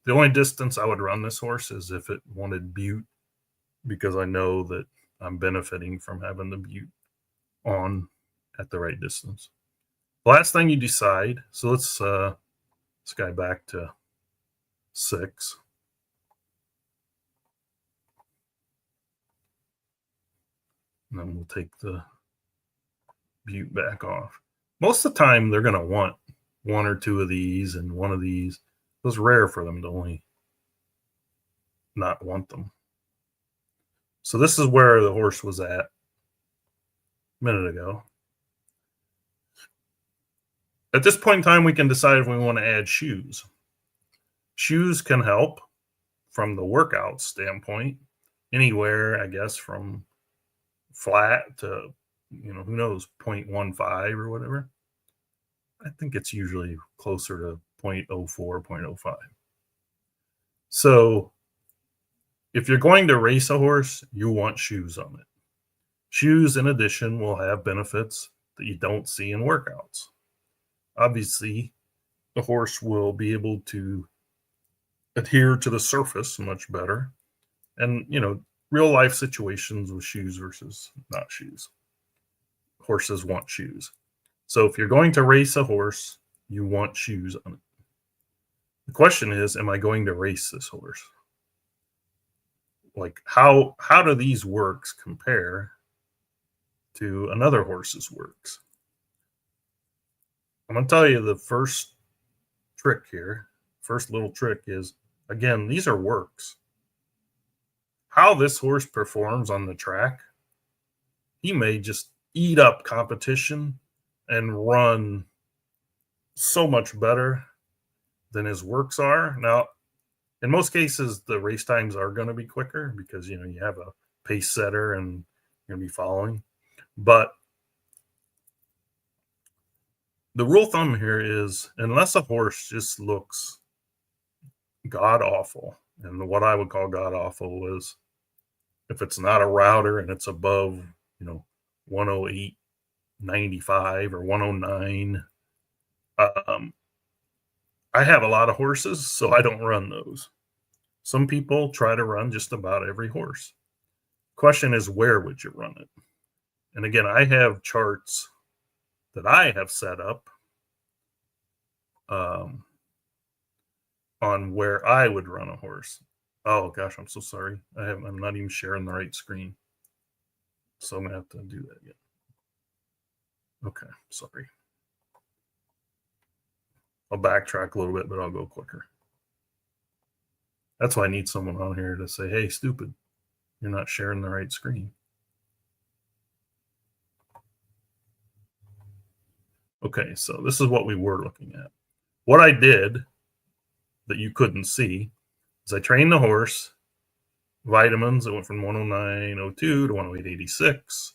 the only distance I would run this horse is if it wanted Butte, because I know that I'm benefiting from having the Butte on at the right distance. Last thing you decide. So let's guy back to 6. And then we'll take the Butte back off. Most of the time, they're going to want 1 or 2 of these and 1 of these. It was rare for them to only not want them. So this is where the horse was at a minute ago. At this point in time, we can decide if we want to add shoes. Shoes can help from the workout standpoint, anywhere, I guess, from flat to, who knows, 0.15 or whatever. I think it's usually closer to 0.04, 0.05. So if you're going to race a horse, you want shoes on it. Shoes, in addition, will have benefits that you don't see in workouts. Obviously, the horse will be able to adhere to the surface much better. And, real life situations with shoes versus not shoes. Horses want shoes. So if you're going to race a horse, you want shoes on it. The question is, am I going to race this horse? Like, how do these works compare to another horse's works? I'm going to tell you the first trick here. First little trick is, again, these are works. How this horse performs on the track, he may just eat up competition and run so much better than his works are. Now, in most cases, the race times are going to be quicker because, you have a pace setter and you're going to be following. But the rule of thumb here is, unless a horse just looks god awful, and what I would call god awful is if it's not a router and it's above, 108.95 or 109. I have a lot of horses, so I don't run those. Some people try to run just about every horse. Question is, where would you run it? And again, I have charts that I have set up on where I would run a horse. Oh gosh, I'm so sorry. I'm not even sharing the right screen. So I'm gonna have to do that again. Okay, sorry. I'll backtrack a little bit, but I'll go quicker. That's why I need someone on here to say, hey, stupid, you're not sharing the right screen. Okay, so this is what we were looking at. What I did that you couldn't see is I trained the horse. Vitamins, it went from 109.02 to 108.86.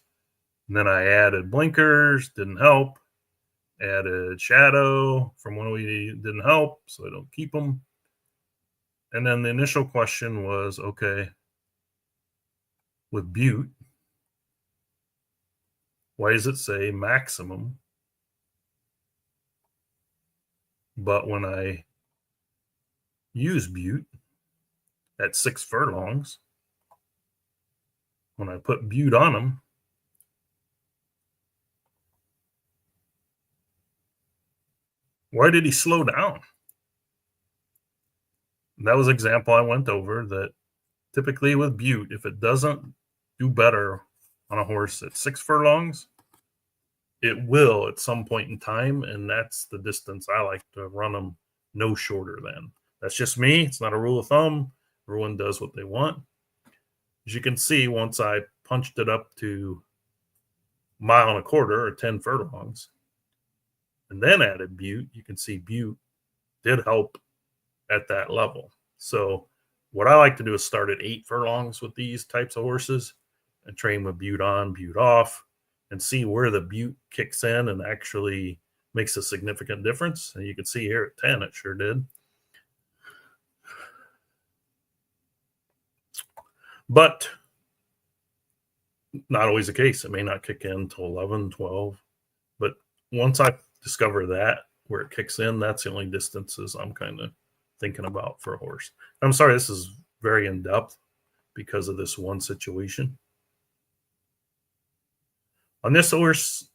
And then I added blinkers, didn't help. Added shadow from 108, didn't help, so I don't keep them. And then the initial question was, okay, with Butte, why does it say maximum? But when I use Butte at 6 furlongs, when I put Butte on them, why did he slow down? And that was an example I went over that typically with Butte, if it doesn't do better on a horse at 6 furlongs, it will at some point in time, and that's the distance I like to run them no shorter than. That's just me. It's not a rule of thumb. Everyone does what they want. As you can see, once I punched it up to 1.25 miles or 10 furlongs, and then added Butte, you can see Butte did help at that level. So what I like to do is start at 8 furlongs with these types of horses and train with Butte on, Butte off, and see where the Butte kicks in and actually makes a significant difference. And you can see here at 10, it sure did. But not always the case. It may not kick in until 11, 12. But once I discover that, where it kicks in, that's the only distances I'm kind of thinking about for a horse. I'm sorry, this is very in depth because of this one situation. On this horse,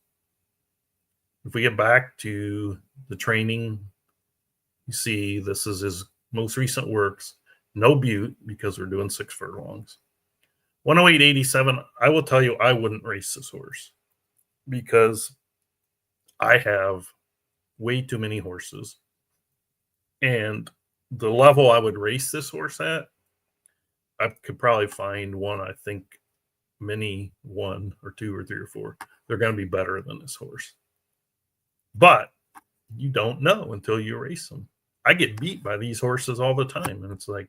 if we get back to the training, you see this is his most recent works. No butte because we're doing 6 furlongs. 108.87. I will tell you, I wouldn't race this horse because I have way too many horses. And the level I would race this horse at, I could probably find one, I think, many 1 or 2 or 3 or 4. They're going to be better than this horse. But you don't know until you race them. I get beat by these horses all the time. And it's like,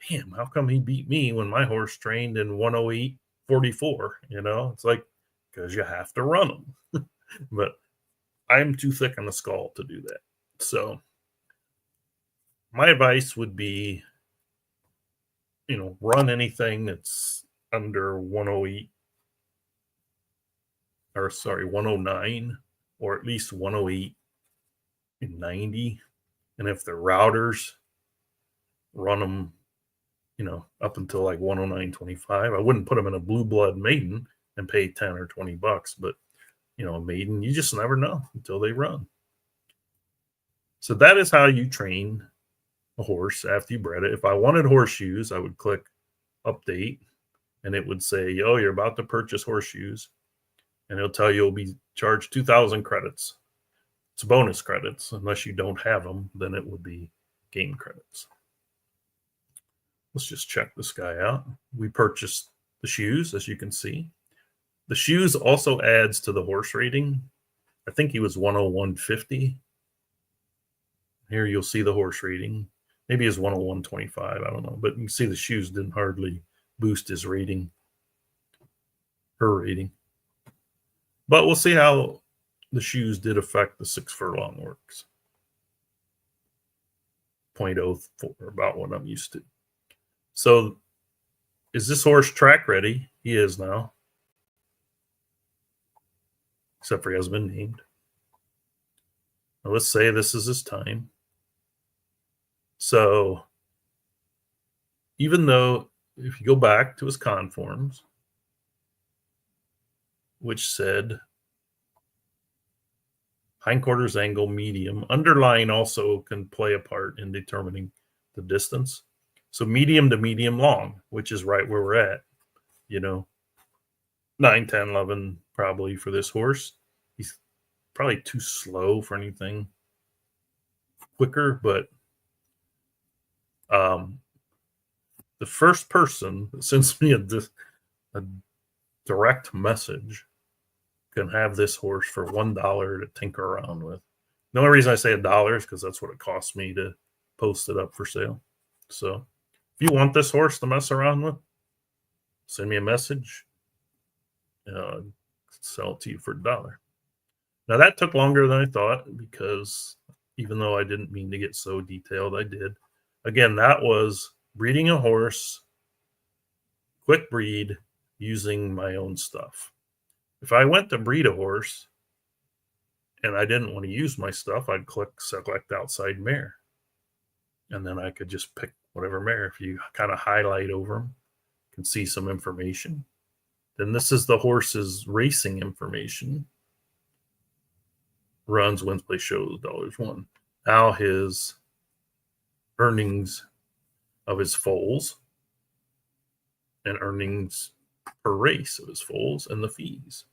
damn, how come he beat me when my horse trained in 108.44? You know, it's like, because you have to run them. But I'm too thick on the skull to do that. So my advice would be, you know, run anything that's under 108 or 109 or at least 108.90. And if they're routers, run them, you know, up until like 109.25. I wouldn't put them in a blue blood maiden and pay 10 or 20 bucks, but you know, a maiden, you just never know until they run. So that is how you train a horse after you bred it. If I wanted horseshoes, I would click update and it would say, oh, you're about to purchase horseshoes. And it'll tell you you'll be charged 2,000 credits. It's bonus credits. Unless you don't have them, then it would be game credits. Let's just check this guy out. We purchased the shoes, as you can see. The shoes also adds to the horse rating. I think he was 101.50. Here you'll see the horse rating. Maybe it's 101.25. I don't know. But you can see the shoes didn't hardly boost his rating. Her rating. But we'll see how the shoes did affect the 6 furlong works. 0.04, about what I'm used to. So is this horse track ready? He is now. Except for he hasn't been named. Now let's say this is his time. So even though if you go back to his conforms, which said hindquarters angle medium, underlying also can play a part in determining the distance. So medium to medium long, which is right where we're at, you know, 9, 10, 11 probably for this horse. He's probably too slow for anything quicker, but the first person that sends me a direct message can have this horse for $1 to tinker around with. The only reason I say $1 is because that's what it costs me to post it up for sale. So if you want this horse to mess around with, send me a message. Sell it to you for $1. Now that took longer than I thought because even though I didn't mean to get so detailed, I did. Again, that was breeding a horse, quick breed, using my own stuff. If I went to breed a horse and I didn't want to use my stuff, I'd click select outside mare. And then I could just pick whatever mare. If you kind of highlight over them, you can see some information. Then this is the horse's racing information. Runs, wins, place, shows, dollars won. Now his earnings of his foals and earnings per race of his foals and the fees.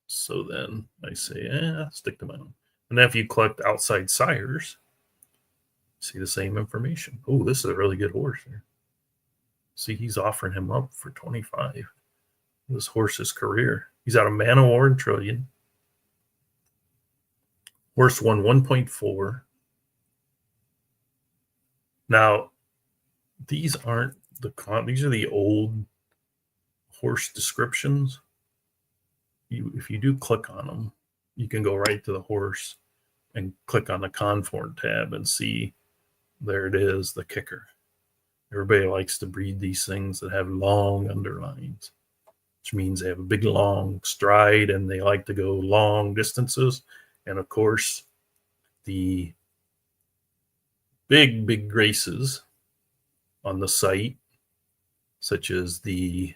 So then I say, stick to my own. And if you click outside sires, see the same information. Oh, this is a really good horse here. See, he's offering him up for 25. This horse's career. He's out of Man of War and Trillion. Horse won 1.4. Now, these aren't these are the old horse descriptions. If you do click on them, you can go right to the horse and click on the conform tab and see there it is, the kicker. Everybody likes to breed these things that have long underlines, which means they have a big, long stride and they like to go long distances. And of course, the big races on the site, such as I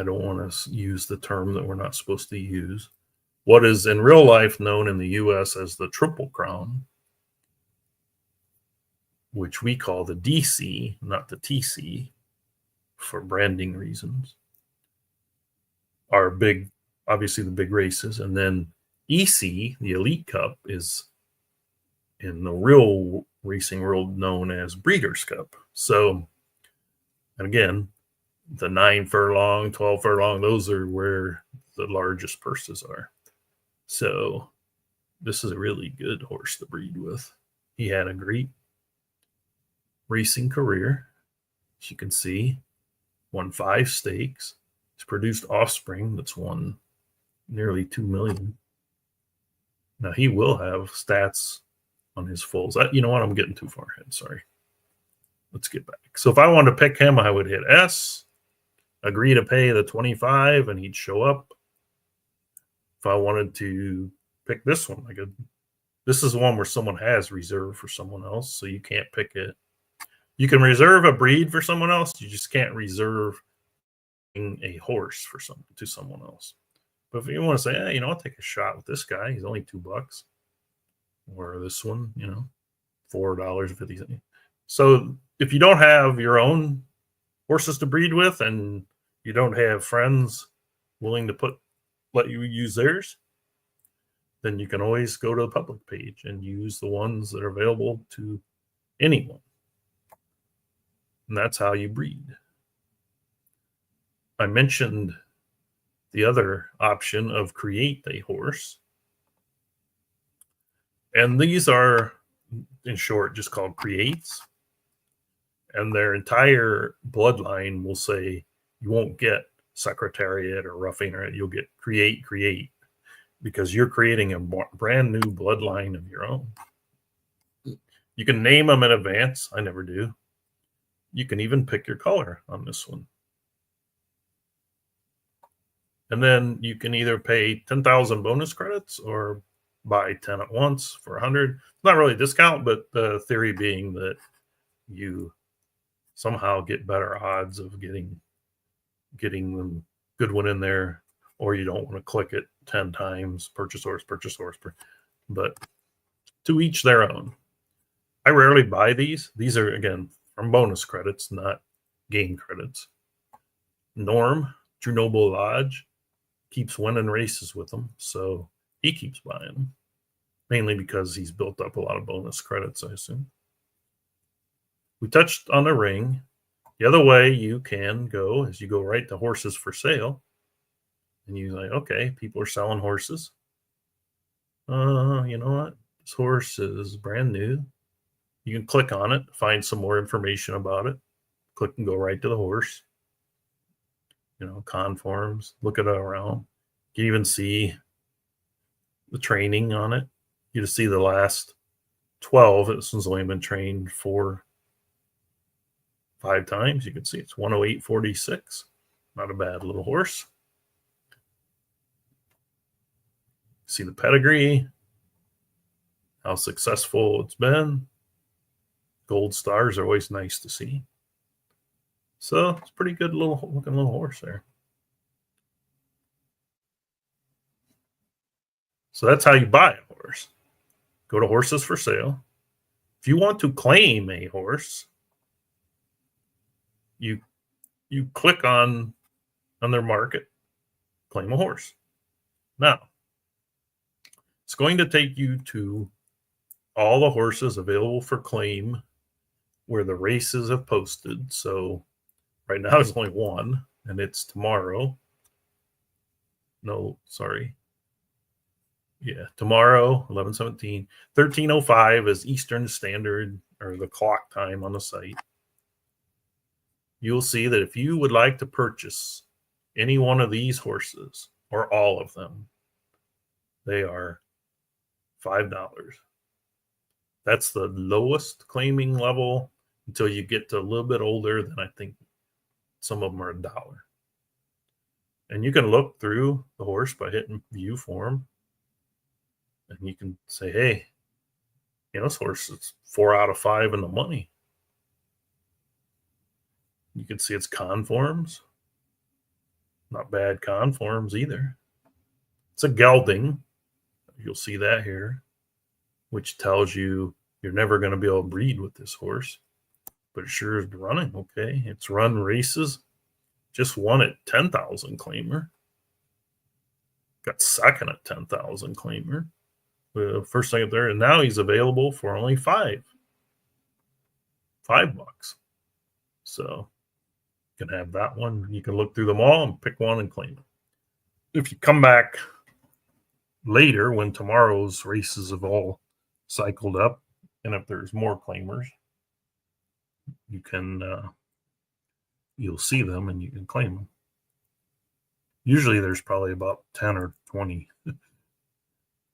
don't want to use the term that we're not supposed to use, what is in real life known in the US as the Triple Crown, which we call the DC, not the TC, for branding reasons, are big, obviously the big races. And then EC, the Elite Cup, is in the real racing world known as Breeders' Cup. So, and again, the 9 furlong, 12 furlong, those are where the largest purses are. So this is a really good horse to breed with. He had a great racing career. As you can see, won 5 stakes. He's produced offspring that's won nearly 2 million. Now he will have stats on his foals. You know what? I'm getting too far ahead. Sorry. Let's get back. So if I wanted to pick him, I would hit S, agree to pay the 25, and he'd show up. If I wanted to pick this one, this is one where someone has reserved for someone else, so you can't pick it. You can reserve a breed for someone else. You just can't reserve a horse for someone else. But if you want to say, hey, I'll take a shot with this guy. He's only $2. Or this one, $4.50. So if you don't have your own horses to breed with and you don't have friends willing to let you use theirs, then you can always go to the public page and use the ones that are available to anyone. And that's how you breed. I mentioned the other option of create a horse. And these are, in short, just called creates. And their entire bloodline will say you won't get Secretariat or Roughing, or you'll get create, because you're creating a brand new bloodline of your own. You can name them in advance. I never do. You can even pick your color on this one. And then you can either pay 10,000 bonus credits or buy 10 at once for 100. It's not really a discount, but the theory being that you somehow get better odds of getting the good one in there, or you don't want to click it 10 times, purchase horse. But to each their own. I rarely buy these. These are, again, from bonus credits, not game credits. Norm, True Noble Lodge, keeps winning races with them, so he keeps buying them, mainly because he's built up a lot of bonus credits, I assume. We touched on the ring. The other way you can go is you go right to horses for sale, and you're like, okay, people are selling horses. You know what? This horse is brand new. You can click on it, find some more information about it. Click and go right to the horse. Conforms, look at it around. You can even see the training on it. You just see the last 12. This one's only been trained 5 times. You can see it's 108.46. Not a bad little horse. See the pedigree, how successful it's been. Gold stars are always nice to see. So it's a pretty good looking little horse there. So that's how you buy a horse. Go to horses for sale. If you want to claim a horse, you click on their market, claim a horse. Now, it's going to take you to all the horses available for claim where the races have posted. So right now there's only one, and it's tomorrow. No, sorry. Yeah, tomorrow, 11/17. 13:05 is Eastern Standard, or the clock time on the site. You'll see that if you would like to purchase any one of these horses, or all of them, they are $5. That's the lowest claiming level until you get to a little bit older. Then I think some of them are $1. And you can look through the horse by hitting view form. And you can say, hey, this horse is 4 out of 5 in the money. You can see its conforms. Not bad conforms either. It's a gelding. You'll see that here, which tells you you're never going to be able to breed with this horse. But it sure is running okay. It's run races. Just won at 10,000 claimer. Got second at 10,000 claimer. First thing up there, and now he's available for only $5. So you can have that one. You can look through them all and pick one and claim it. If you come back later when tomorrow's races have all cycled up, and if there's more claimers, you can you'll see them and you can claim them. Usually there's probably about 10 or 20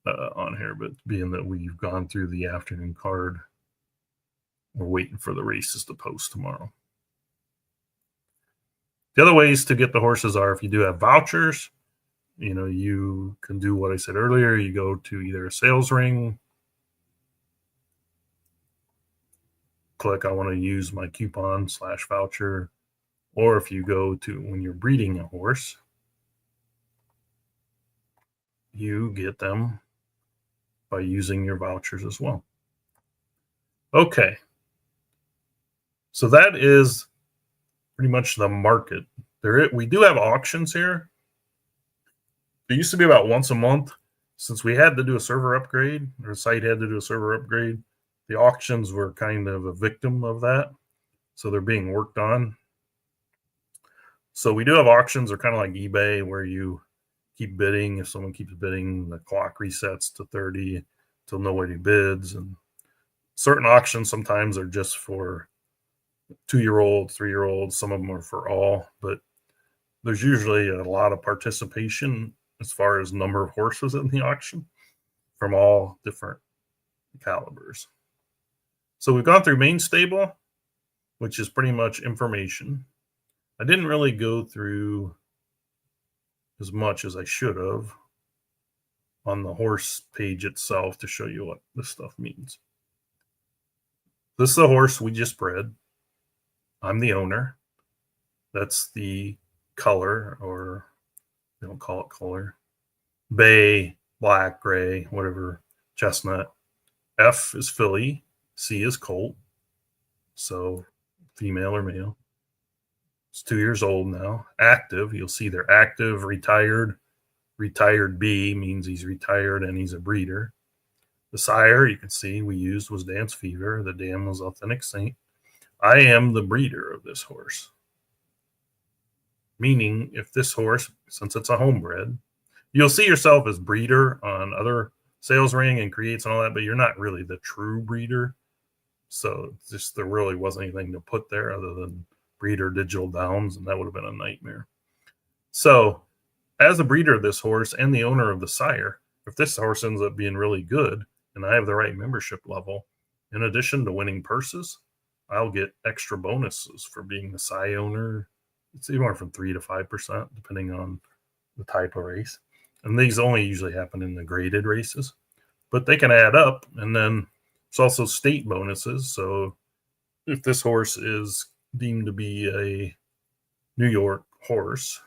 on here, but being that we've gone through the afternoon card, we're waiting for the races to post tomorrow. The other ways to get the horses are if you do have vouchers, you can do what I said earlier. You go to either a sales ring, click I want to use my coupon / voucher, or if you go to when you're breeding a horse, you get them by using your vouchers as well. Okay. So that is pretty much the market. We do have auctions here. It used to be about once a month. Since we had to do a server upgrade, or the site had to do a server upgrade, the auctions were kind of a victim of that. So they're being worked on. So we do have auctions. They're kind of like eBay, where you keep bidding. If someone keeps bidding, the clock resets to 30 till nobody bids. And certain auctions sometimes are just for 2-year-olds, 3-year-olds. Some of them are for all, but there's usually a lot of participation as far as number of horses in the auction from all different calibers. So we've gone through main stable, which is pretty much information. I didn't really go through as much as I should have on the horse page itself to show you what this stuff means. This is the horse we just bred. I'm the owner. That's the color, or they don't call it color. Bay, black, gray, whatever, chestnut. F is filly. C is colt. So female or male. It's 2 years old now. Active. You'll see they're active, retired. Retired B means he's retired and he's a breeder. The sire, you can see we used was Dance Fever. The dam was Authentic Saint. I am the breeder of this horse. Meaning, if this horse, since it's a homebred, you'll see yourself as breeder on other sales ring and creates and all that, but you're not really the true breeder. So just there really wasn't anything to put there other than breeder digital downs, and that would have been a nightmare. So as a breeder of this horse and the owner of the sire, if this horse ends up being really good and I have the right membership level, in addition to winning purses, I'll get extra bonuses for being the sire owner. It's anywhere from 3 to 5%, depending on the type of race. And these only usually happen in the graded races, but they can add up. And then there's also state bonuses. So if this horse is deemed to be a New York horse,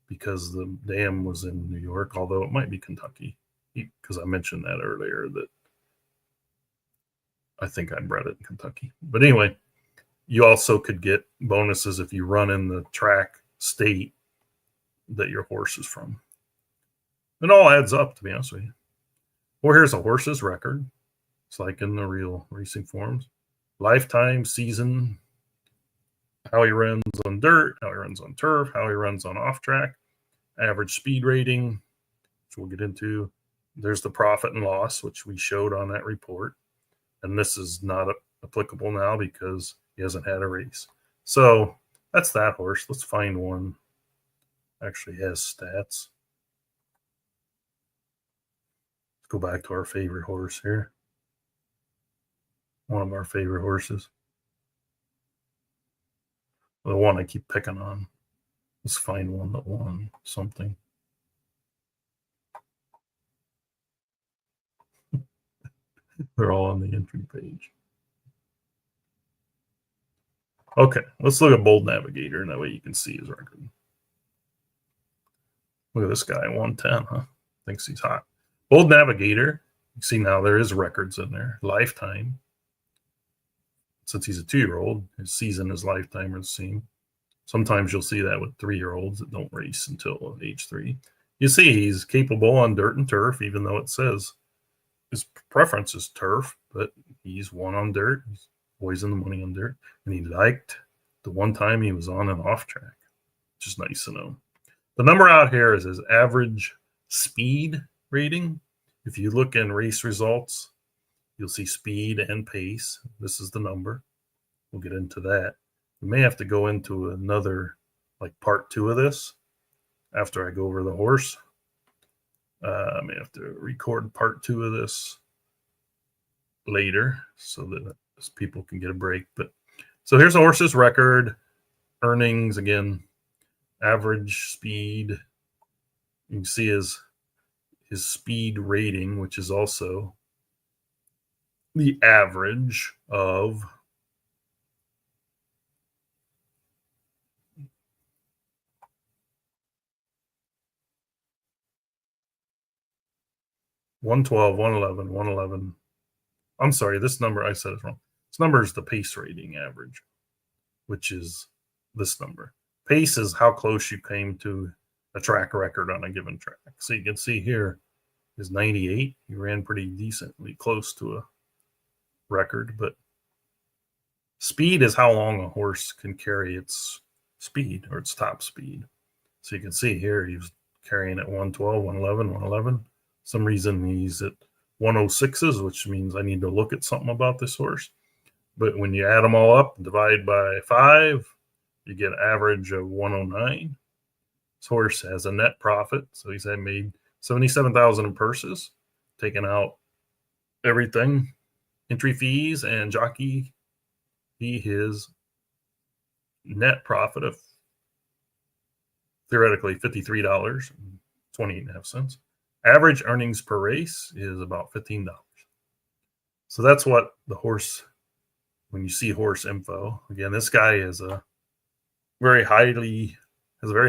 because the dam was in New York, although it might be Kentucky, because I mentioned that earlier that I think I bred it in Kentucky. But anyway, you also could get bonuses if you run in the track state that your horse is from. It all adds up, to be honest with you. Well, here's a horse's record. It's like in the real racing forums. Lifetime, season, how he runs on dirt, how he runs on turf, how he runs on off track, average speed rating, which we'll get into. There's the profit and loss, which we showed on that report. And this is not applicable now because he hasn't had a race. So that's that horse. Let's find one actually has stats. Let's go back to our favorite horse here. one of our favorite horses. The one I keep picking on. Let's find one that won something. They're all on the entry page. Okay, let's look at Bold Navigator, and that way you can see his record. Look at this guy, 110, huh? Thinks he's hot. Bold Navigator, you see now there is records in there. Lifetime. Since he's a 2-year-old, his season, his lifetime are the same. Sometimes you'll see that with 3-year-olds that don't race until age 3. You see he's capable on dirt and turf, even though it says his preference is turf, but he's won on dirt. He's always in the money on dirt. And he liked the one time he was on and off track, which is nice to know. The number out here is his average speed rating. If you look in race results, you'll see speed and pace. This is the number. We'll get into that. We may have to go into another, like part 2 of this after I go over the horse. I may have to record part 2 of this later so that people can get a break. But so here's the horse's record, earnings again, average speed. You can see his speed rating, which is also the average of 112, 111, 111. I'm sorry, this number, I said it wrong. This number is the pace rating average, which is this number. Pace is how close you came to a track record on a given track. So you can see here is 98. He ran pretty decently close to a record, but speed is how long a horse can carry its speed or its top speed. So you can see here he's carrying at 112, 111, 111. Some reason he's at 106s, which means I need to look at something about this horse. But when you add them all up and divide by 5, you get an average of 109. This horse has a net profit, so he's made $77,000 in purses, taking out everything, entry fees and jockey fee. His net profit of theoretically $53.28. Average earnings per race is about $15. So that's what the horse, when you see horse info, again, this guy is has a very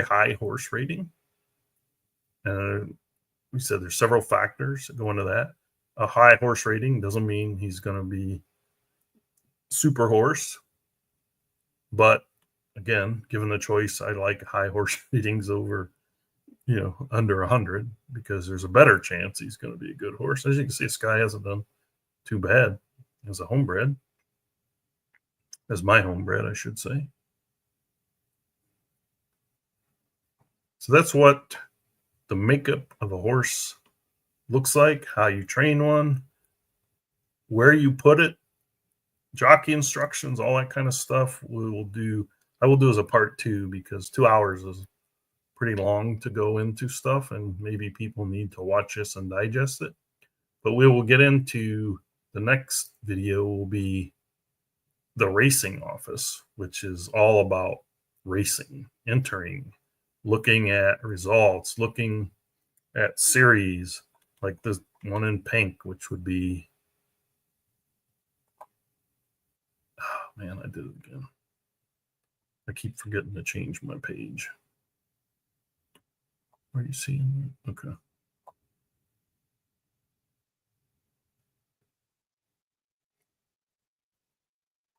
high horse rating. We said there's several factors that go into that. A high horse rating doesn't mean he's going to be super horse. But again, given the choice, I like high horse ratings over, under 100, because there's a better chance he's going to be a good horse. As you can see, this guy hasn't done too bad as a homebred, as my homebred, I should say. So that's what the makeup of a horse looks like, how you train one, where you put it, jockey instructions, all that kind of stuff. I will do as a part 2, because 2 hours is pretty long to go into stuff, and maybe people need to watch this and digest it. But we will get into the next video will be the racing office, which is all about racing, entering, looking at results, looking at series, like this one in pink, which would be, oh man, I did it again. I keep forgetting to change my page. Are you seeing it? Okay.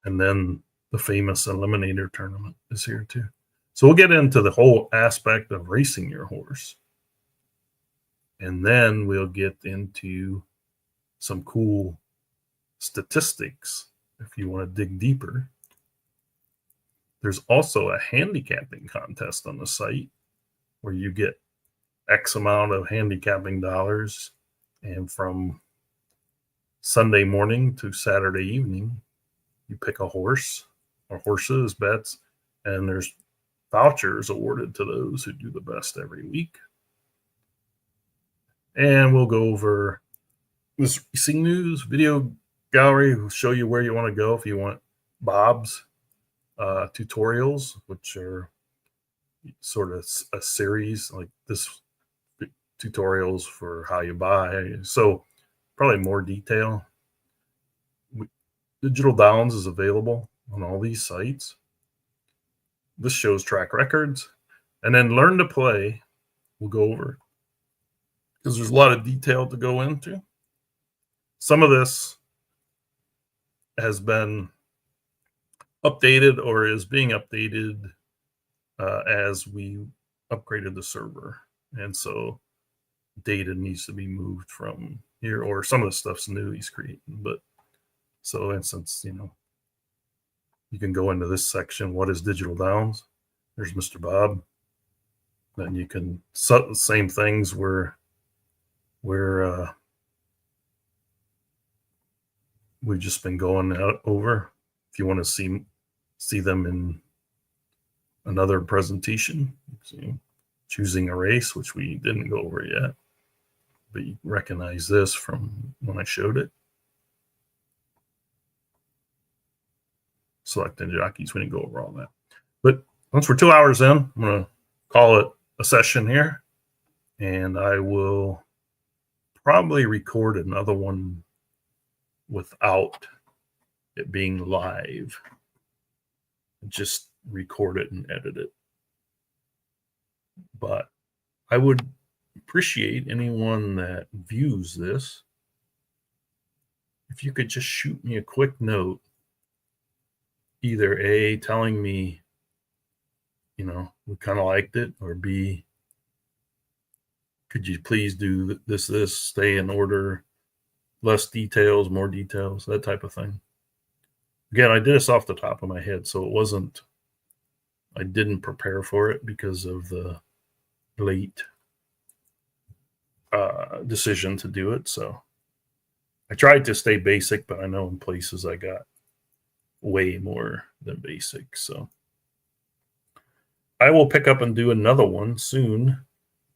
And then the famous Eliminator tournament is here too. So we'll get into the whole aspect of racing your horse. And then we'll get into some cool statistics if you want to dig deeper. There's also a handicapping contest on the site where you get X amount of handicapping dollars, and from Sunday morning to Saturday evening, you pick a horse or horses, bets, and there's vouchers awarded to those who do the best every week. And we'll go over this racing news, video gallery will show you where you want to go if you want Bob's tutorials, which are sort of a series like this, tutorials for how you buy. So probably more detail. Digital Downs is available on all these sites. This shows track records, and then Learn to Play we'll go over because there's a lot of detail to go into. Some of this has been updated or is being updated as we upgraded the server, and so data needs to be moved from here, or some of the stuff's new he's creating. But so, instance, you can go into this section. What is Digital Downs? There's Mr. Bob. Then you can same things where we've just been going out over. If you want to see them in another presentation, choosing a race, which we didn't go over yet, but you recognize this from when I showed it. Selecting jockeys, we didn't go over all that. But once we're 2 hours in, I'm going to call it a session here, and I will probably record another one without it being live. Just record it and edit it. But I would appreciate anyone that views this if you could just shoot me a quick note, either A, telling me we kind of liked it, or B, could you please do this, stay in order, less details, more details, that type of thing. Again, I did this off the top of my head, so I didn't prepare for it because of the late decision to do it. So I tried to stay basic, but I know in places I got way more than basic. So I will pick up and do another one soon.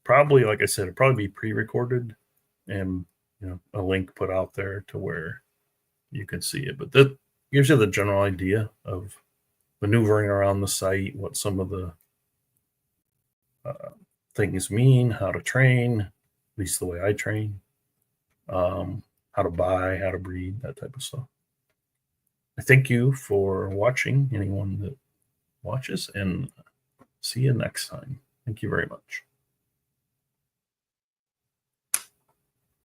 Probably, like I said, it'll probably be pre-recorded and a link put out there to where you can see it. But that gives you the general idea of maneuvering around the site, what some of the things mean, how to train, at least the way I train, how to buy, how to breed, that type of stuff. I thank you for watching, anyone that watches, and see you next time. Thank you very much.